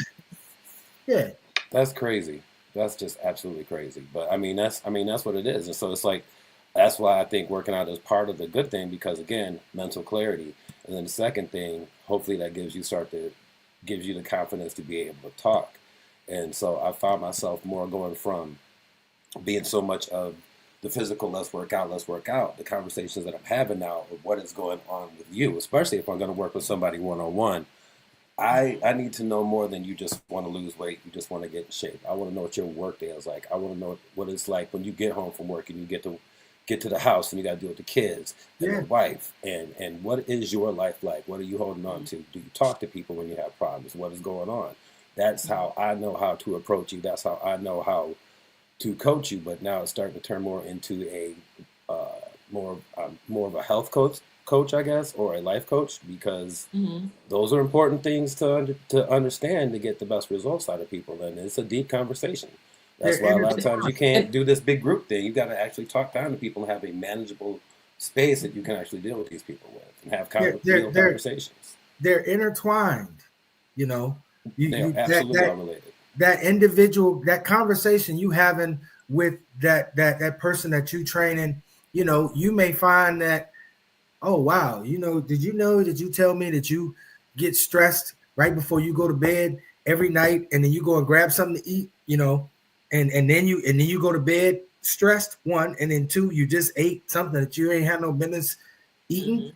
Yeah. That's crazy. That's just absolutely crazy. But I mean, that's what it is. And so it's like, that's why I think working out is part of the good thing, because again, mental clarity. And then the second thing, hopefully that gives you the confidence to be able to talk. And so I found myself more going from being so much of the physical, let's work out, the conversations that I'm having now of what is going on with you, especially if I'm going to work with somebody one-on-one. I need to know more than you just want to lose weight, you just want to get in shape. I want to know what your work day is like. I want to know what it's like when you get home from work and you get to the house and you got to deal with the kids and Yeah. the wife, and what is your life like? What are you holding on to? Do you talk to people when you have problems? What is going on? That's how I know how to approach you. That's how I know how to coach you. But now it's starting to turn more into a more of a health coach, I guess, or a life coach, because Mhm. those are important things to understand to get the best results out of people. And it's a deep conversation. That's They're why a lot of times you can't And do this big group thing. You got to actually talk down to people and have a manageable space that you can actually deal with these people with and have real conversations. They're intertwined. You know, They're absolutely all related. that individual, that conversation you having with that person that you training, you may find that, oh wow, did you tell me that you get stressed right before you go to bed every night, and then you go and grab something to eat, and then you go to bed stressed, one, and then two, you just ate something that you ain't had no business eating. Mhm.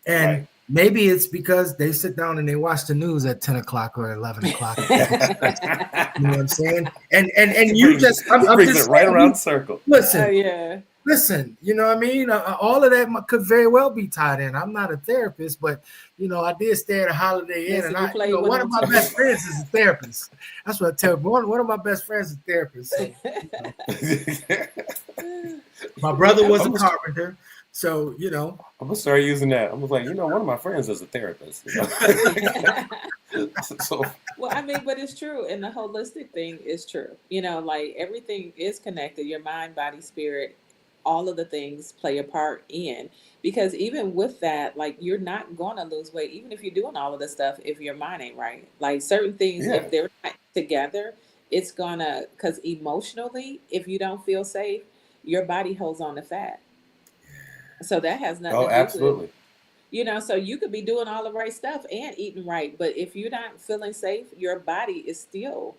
And Right. maybe it's because they sit down and they watch the news at 10 o'clock or 11 o'clock. You know what I'm saying? And you just, I'm brings just it right saying, around circle. listen, yeah. listen, you know what I mean? All of that could very well be tied in. I'm not a therapist, but, I did stay at a Holiday Inn, Listen, and you play one one of on my TV. best friends is a therapist. That's what I tell you. One of my best friends is a therapist. So, my brother was a carpenter. So, I'm gonna start using that. I was like, one of my friends is a therapist. So, Well, I mean, but it's true, and the holistic thing is true. Like everything is connected. Your mind, body, spirit, all of the things play a part in. Because even with that, like you're not going to lose weight, even if you're doing all of this stuff, if your mind ain't right. Like certain things, yeah, if they're not together, it's gonna. Because emotionally, if you don't feel safe, your body holds on to fat. So that has nothing oh, to do with absolutely. so you could be doing all the right stuff and eating right, but if you're not feeling safe, your body is still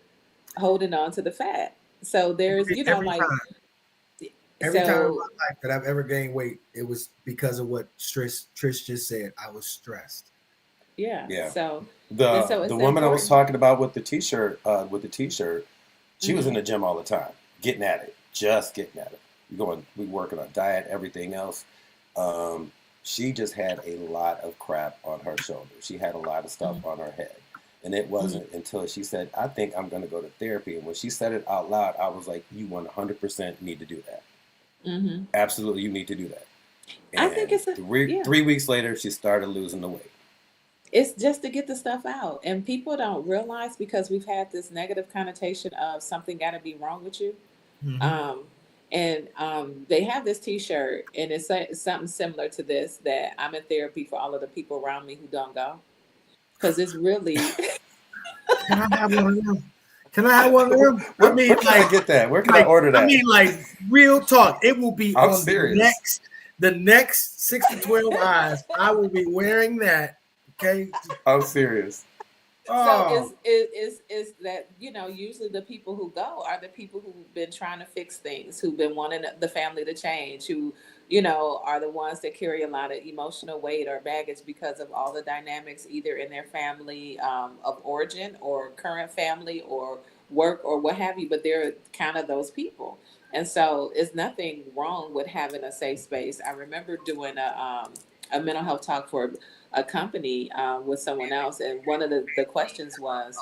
holding on to the fat. So there's, every like, time in so my life that I've ever gained weight, it was because of what Trish just said. I was stressed. yeah. Yeah. So and so The it's woman I was important. talking about with the t-shirt, she was in Mhm. the gym all the time, getting at it, just getting at it. We working on diet, everything else. She just had a lot of crap on her shoulders. She had a lot of stuff on her head. And it wasn't until she said, I think I'm going to go to therapy. And when she said it out loud, I was like, you 100% need to do that. Mhm. Absolutely, you need to do that. I think And it's yeah. 3 weeks later, she started losing the weight. It's just to get the stuff out, and people don't realize because we've had this negative connotation of something got to be wrong with you. Mhm. And they have this T-shirt, and it's something similar to this, that I'm in therapy for all of the people around me who don't go, because it's really. Can I have one of them? Can I have one of them? Where can I get that? Where can I order that? I mean, like, real talk. It will be I'm on serious. the next 6 to 12 eyes. I will be wearing that. Okay. I'm serious. So is that usually the people who go are the people who've been trying to fix things, who've been wanting the family to change, who are the ones that carry a lot of emotional weight or baggage because of all the dynamics either in their family of origin or current family or work or what have you. But they're kind of those people, and so it's nothing wrong with having a safe space. I remember doing a mental health talk for a company with someone else, and one of the questions was,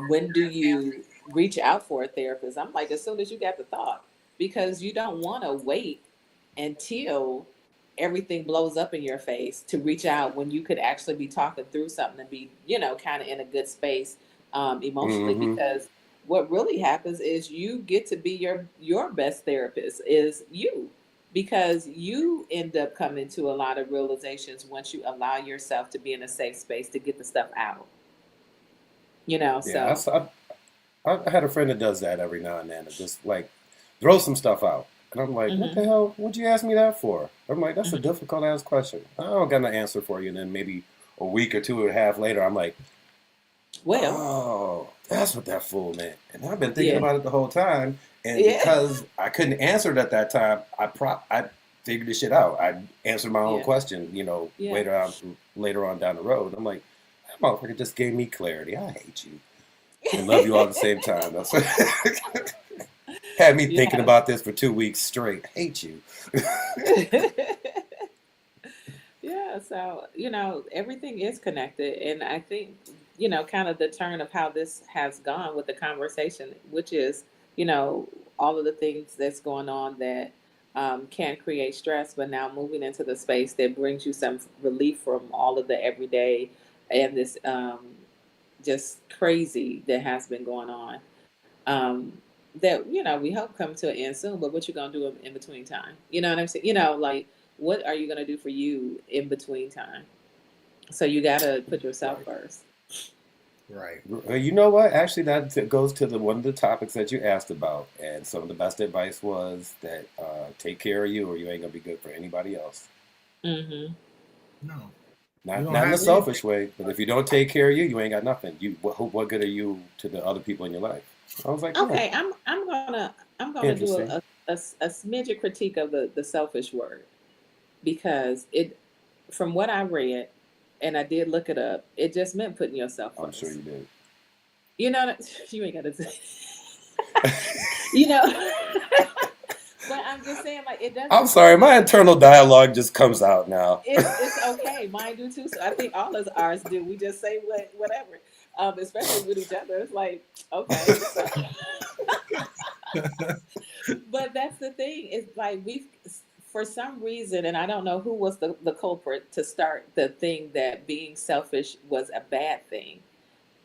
when do you reach out for a therapist? I'm like, as soon as you got the thought, because you don't want to wait until everything blows up in your face to reach out when you could actually be talking through something and be, kind of in a good space emotionally, Mm-hmm. because what really happens is you get to be your best therapist is you, because you end up coming to a lot of realizations once you allow yourself to be in a safe space to get the stuff out, Yeah, so I had a friend that does that every now and then, to just like throw some stuff out. And I'm like, what hmm the hell? What'd you ask me that for? I'm like, that's a hmm difficult ass question. I don't got an answer for you. And then maybe a week or two and a half later, I'm like, well, oh, that's what that fool meant. And I've been thinking yeah, about it the whole time. And yeah, because I couldn't answer it at that time, I figured this shit out. I answered my own yeah, question, yeah. later on down the road. I'm like, that motherfucker just gave me clarity. I hate you and love you all at the same time. That's what had me thinking Yeah. about this for 2 weeks straight. I hate you. Yeah, so everything is connected, and I think kind of the turn of how this has gone with the conversation, which is you know all of the things that's going on that can create stress, but now moving into the space that brings you some relief from all of the everyday and this just crazy that has been going on. Um, that we hope come to an end soon. But what you gonna do in between time? You know what I'm saying? Like what are you gonna do for you in between time? So you gotta put yourself Right. first. Right. You know what? Actually, that goes to one of the topics that you asked about, and some of the best advice was that take care of you, or you ain't gonna be good for anybody else. Hmm. No, you Not don't not in a have anything. selfish way, but if you don't take care of you, you ain't got nothing. What good are you to the other people in your life? I was like, yeah, Okay, I'm gonna do interesting. a smidge of critique of the selfish word, because it from what I read, and I did look it up, it just meant putting yourself I'm sure first. you did. You ain't gotta say, you know. But I'm just saying, like, it I'm doesn't. sorry, my internal dialogue just comes out now. It's okay. Mine do too. So I think all of ours do. We just say whatever, especially with each other. It's like okay. So, but that's the thing. It's like for some reason, and I don't know who was the culprit to start the thing that being selfish was a bad thing.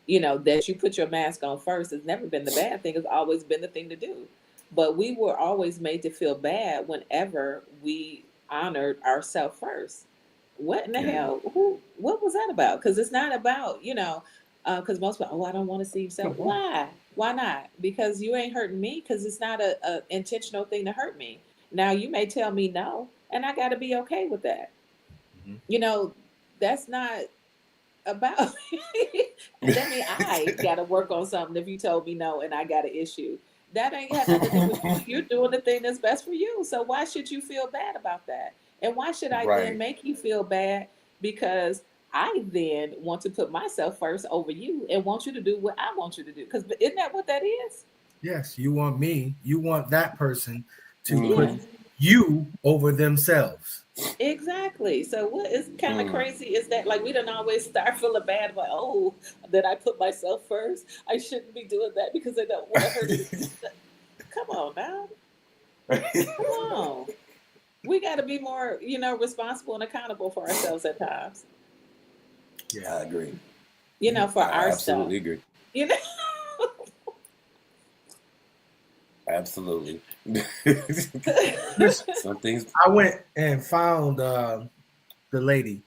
That you put your mask on first has never been the bad thing. It's always been the thing to do. But we were always made to feel bad whenever we honored ourselves first. What in the Yeah, hell? What was that about? Because it's not about, because most people, oh, I don't want to see yourself. Why? Why not? Because you ain't hurting me, because it's not a intentional thing to hurt me. Now you may tell me no, and I got to be okay with that. Mhm. You know, that's not about that mean I gotta work on something if you told me no and I got an issue. That ain't got nothing to do with you. You're doing the thing that's best for you. So why should you feel bad about that? And why should I then right. make you feel bad because I then want to put myself first over you and want you to do what I want you to do? Because isn't that what that is? Yes, you want me. You want that person to put Yeah. Mm-hmm. you over themselves. Exactly. So what is kind of Mm. crazy is that like we don't always start feeling bad about that I put myself first. I shouldn't be doing that because I don't want to hurt it. Come on now. Come on. We got to be more, responsible and accountable for ourselves at times. Yeah. I agree. For I our stuff. absolutely agree. You know. Absolutely. Listen, Some things. I went and found the lady.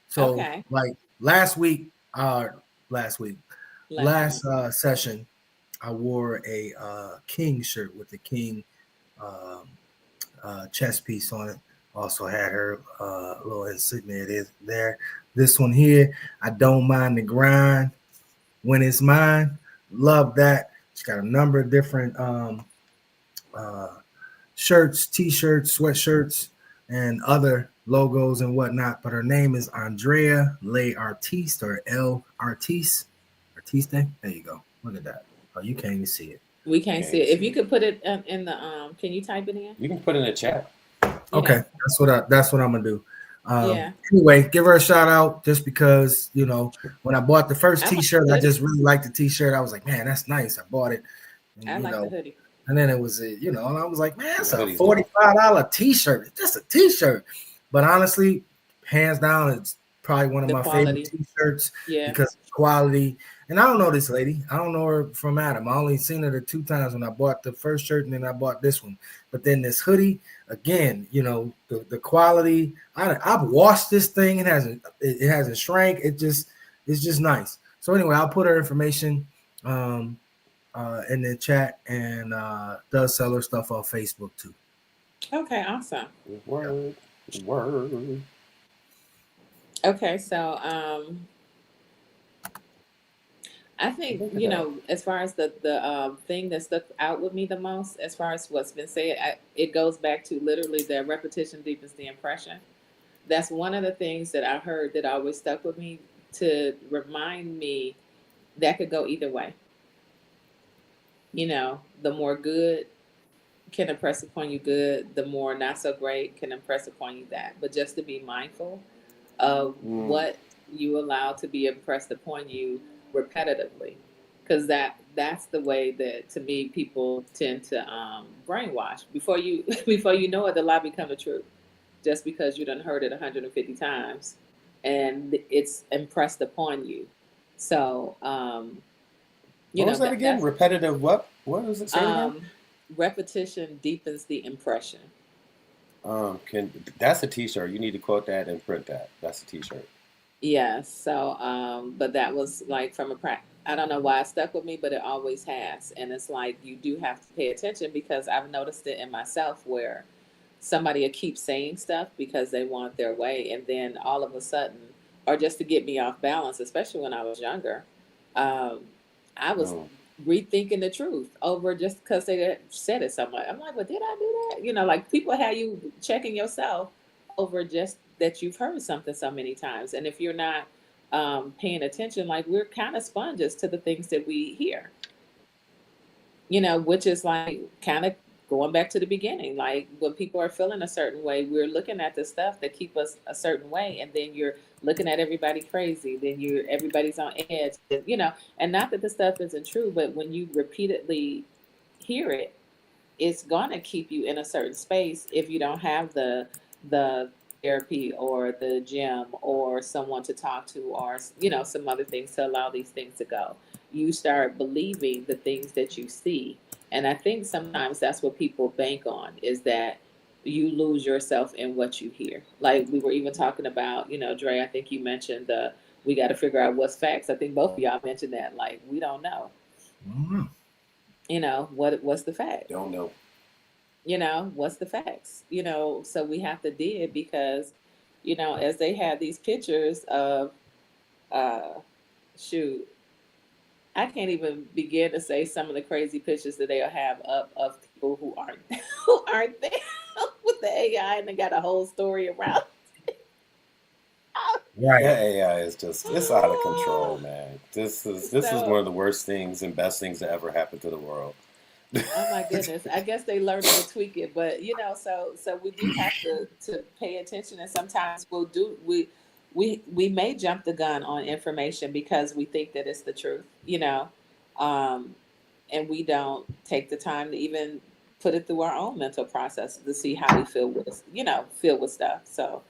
So Okay. like last week, Last week. last session, I wore a king shirt with the king um, chest piece on it. Also had her little insignia. It is there. This one here, I don't mind the grind when it's mine. Love that. It's got a number of different uh, shirts, t-shirts, sweatshirts, and other logos and whatnot. But her name is Andrea Le Artiste or El Artiste. Artiste. There you go. Look at that. Oh, you can't even see it. We can't Can't see even it. If see you it. could put it in the can you type it in? You can put in a chat. Okay, Yeah. that's what I'm gonna do. Yeah. Anyway, give her a shout out just because when I bought the first I like the T-shirt, I hoodie. just really liked the T-shirt. I was like, man, that's nice. I bought it, and I like the hoodie. and then it was and I was like, man, The that's a hoodie's dope. $45 T-shirt. It's just a T-shirt, but honestly, hands down, it's probably one of The my favorite quality. T-shirts Yeah. because of quality. And I don't know this lady. I don't know her from Adam. I only seen her the 2 times when I bought the first shirt and then I bought this one. But then this hoodie, again, the quality. I've washed this thing. It hasn't shrank. It's just nice. So anyway, I'll put her information in the chat, and does sell her stuff on Facebook too. Okay, awesome. Word. Okay, so I think, as far as the thing that stuck out with me the most, as far as what's been said, it goes back to literally that repetition deepens the impression. That's one of the things that I heard that always stuck with me, to remind me that could go either way. The more good can impress upon you good, the more not so great can impress upon you that. But just to be mindful of what you allow to be impressed upon you repetitively, because that's the way that, to me, people tend to brainwash. Before you know it, the lie become the truth, just because you done heard it 150 times and it's impressed upon you. So what was that again? Repetitive what was it saying again? Repetition deepens the impression. That's a t-shirt. You need to quote that and print that. That's a t-shirt. Yeah. So but that was like from I don't know why it stuck with me, but it always has. And it's like, you do have to pay attention, because I've noticed it in myself where somebody will keep saying stuff because they want their way, and then all of a sudden, or just to get me off balance, especially when I was younger, I was rethinking the truth over just because they said it so much. I'm like, well, did I do that? Like, people have you checking yourself over just that you've heard something so many times. And if you're not paying attention, like, we're kind of sponges to the things that we hear, which is like kind of going back to the beginning. Like, when people are feeling a certain way, we're looking at the stuff that keep us a certain way, and then you're looking at everybody crazy, then everybody's on edge, and not that the stuff isn't true, but when you repeatedly hear it, it's gonna keep you in a certain space if you don't have the therapy or the gym or someone to talk to, or some other things to allow these things to go. You start believing the things that you see. And I think sometimes that's what people bank on, is that you lose yourself in what you hear. Like, we were even talking about, Dre, I think you mentioned we got to figure out what's facts. I think both of y'all mentioned that. Like, we don't know. What's the fact? Don't know. What's the facts? So we have to dig, because, as they have these pictures of, shoot, I can't even begin to say some of the crazy pictures that they'll have up of people who aren't there with the AI, and they got a whole story around. Right. That AI is it's out of control, man. This is one of the worst things and best things that ever happened to the world. Oh my goodness. I guess they learned to tweak it, but so we do have to pay attention, and sometimes we may jump the gun on information because we think that it's the truth, and we don't take the time to even put it through our own mental process to see how we feel with stuff. So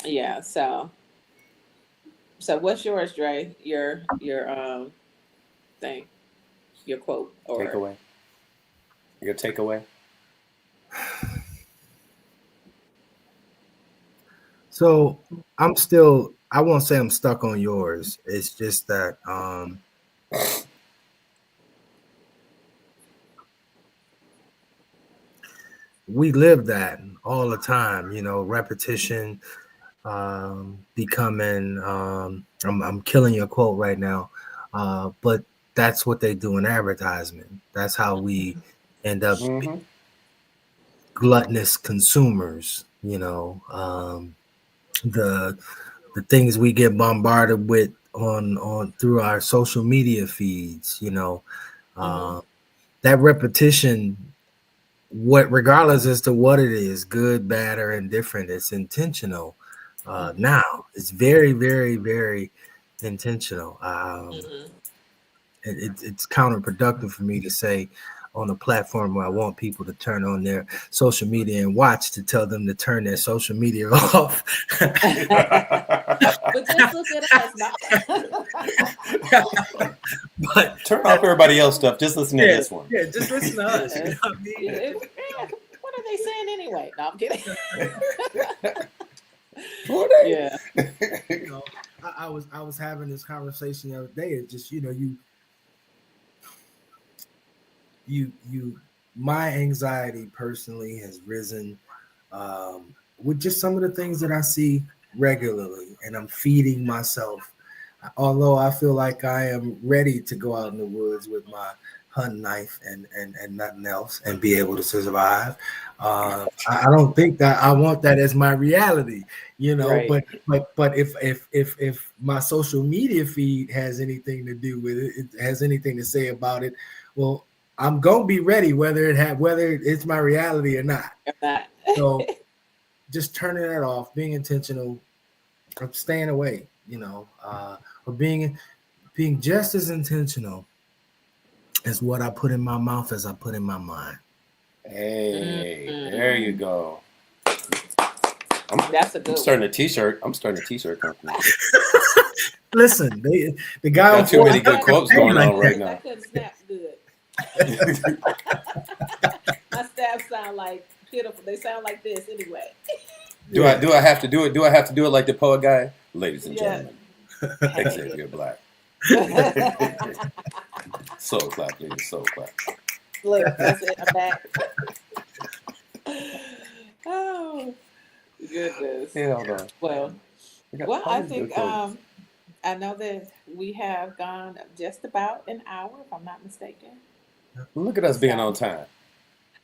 yeah, so what's yours, Dre? Your thing, your quote or takeaway. Your takeaway. So I won't say I'm stuck on yours. It's just that we live that all the time, repetition, becoming, I'm killing your quote right now, but that's what they do in advertisement. That's how we end up gluttonous consumers, the things we get bombarded with on through our social media feeds, that repetition, regardless as to what it is, good, bad, or indifferent, it's intentional. Now it's very, very, very intentional. It's counterproductive for me to say on a platform where I want people to turn on their social media and watch, to tell them to turn their social media off. But just look at us. But Turn off everybody else stuff. Just listen to yeah, this one. yeah, just listen to us. You know what I mean? Yeah, what are they saying anyway? No, I'm kidding. Yeah. You know, I was having this conversation the other day. It's just, you know, my anxiety personally has risen with just some of the things that I see regularly, and I'm feeding myself. Although I feel like I am ready to go out in the woods with my hunting knife and nothing else and be able to survive. I don't think that I want that as my reality, you know. Right. But if my social media feed has anything to do with it, it has anything to say about it, well, I'm gonna be ready whether it's my reality or not. So just turning that off, being intentional, of staying away, you know, or being just as intentional as what I put in my mouth as I put in my mind. Hey, there you go. That's a good I'm starting a t-shirt. I'm starting a t-shirt company. Listen, the guy Got too many good quotes going on right I now. couldn't snap good. My staff sound like pitiful. They sound like this anyway. Do I have to do it? Do I have to do it like the poet guy? Ladies and Yeah. gentlemen, Xavier Black. Soul clap, please. Soul clap. Look, that's it. I'm back. Oh, goodness. Hell no. Well, We got I all these think good quotes. I know that we have gone just about an hour, if I'm not mistaken. Look at us being on time.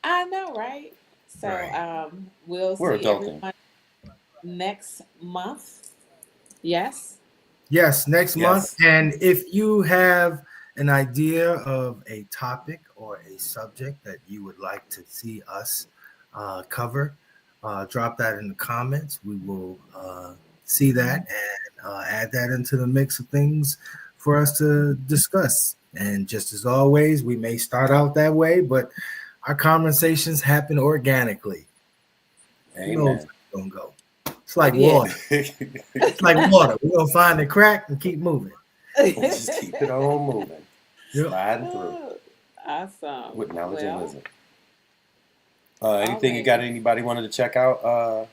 I know, right? So Right. we'll We're see adulting. everyone next month. Yes. Yes, next month. Yes. And if you have an idea of a topic or a subject that you would like to see us cover, drop that in the comments. We will see that and add that into the mix of things for us to discuss. And just as always, we may start out that way, but our conversations happen organically. Who knows Amen. how it's gonna go? It's like Yeah. water. It's like water. We're gonna find the crack and keep moving. Just keep it on moving. Yep. Sliding through Awesome. with knowledge and Well, wisdom. Anything you got? Anybody wanted to check out,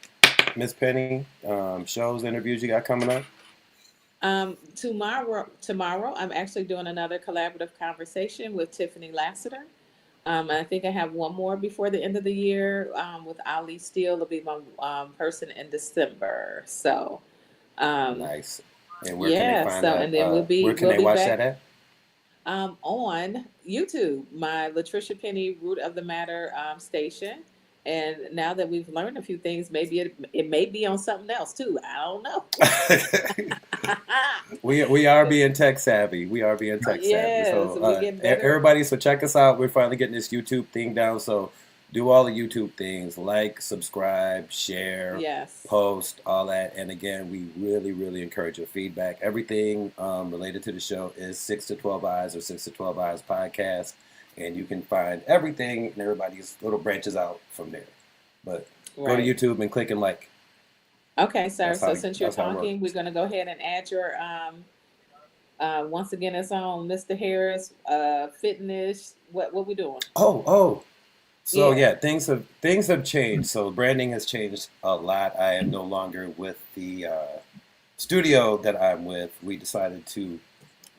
Miss Penny? Shows, interviews you got coming up? Tomorrow, I'm actually doing another collaborative conversation with Tiffany Lassiter. I think I have one more before the end of the year with Ali Steele. It'll be my person in December. So, Nice. And where can yeah. they find So, that? and then Where can we'll they be watch back that at? on YouTube, my Latricia Penny Root of the Matter station. And now that we've learned a few things, maybe it may be on something else too. I don't know. We are being tech savvy. We are being tech savvy. Yes, So we get better. everybody, so check us out. We're finally getting this YouTube thing down. So do all the YouTube things, like, subscribe, share, Yes. post, all that. And again, we really, really encourage your feedback. Everything related to the show is 6 to 12 Eyes or 6 to 12 Eyes podcast. And you can find everything and everybody's little branches out from there. But go to Right. YouTube and click and like. Okay, sir. That's So how- since you're that's how it talking, works. we're going to go ahead and add your once again it's on Mr. Harris fitness. What we doing? Oh. So Yeah. yeah, things have changed. So branding has changed a lot. I am no longer with the studio that I'm with. We decided to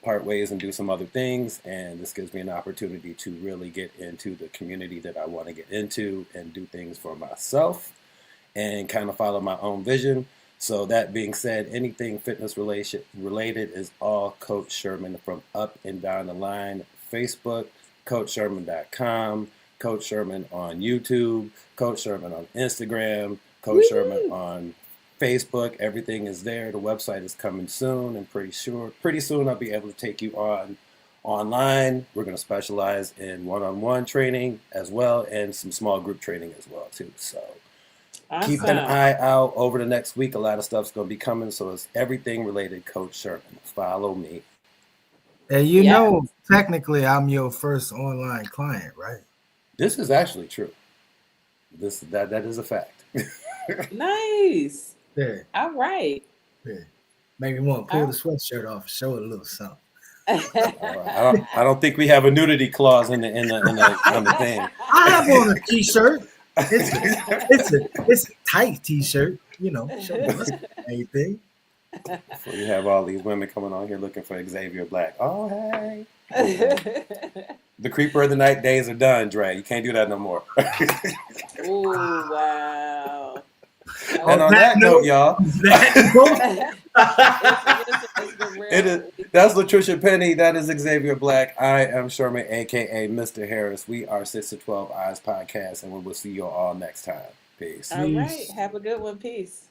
part ways and do some other things, and this gives me an opportunity to really get into the community that I want to get into and do things for myself and kind of follow my own vision. So that being said, anything fitness related is all Coach Sherman from up and down the line. Facebook, CoachSherman.com, Coach Sherman on YouTube, Coach Sherman on Instagram, Coach Sherman on Facebook. Everything is there. The website is coming soon, and pretty soon I'll be able to take you online. We're going to specialize in one-on-one training as well, and some small group training as well too. So keep an Awesome. eye out over the next week. A lot of stuff's going to be coming, so it's everything related Coach Sherman. Follow me. And you Yeah. know, technically, I'm your first online client, right? This is actually true. That is a fact. Nice. Yeah. All right. Yeah. Make me want to pull All the sweatshirt off and show it a little something. right. I don't think we have a nudity clause in the thing. I have on a t-shirt. It's a tight t-shirt, you know, show us anything. So you have all these women coming on here looking for Xavier Black. Oh, hey. The creeper of the night days are done, Dre. You can't do that no more. Ooh, wow. And on that note, y'all, that's Latricia Penny. That is Xavier Black. I am Sherman, aka Mr. Harris. We are 6 to 12 Eyes Podcast, and we will see you all next time. Peace. All right. Have a good one. Peace.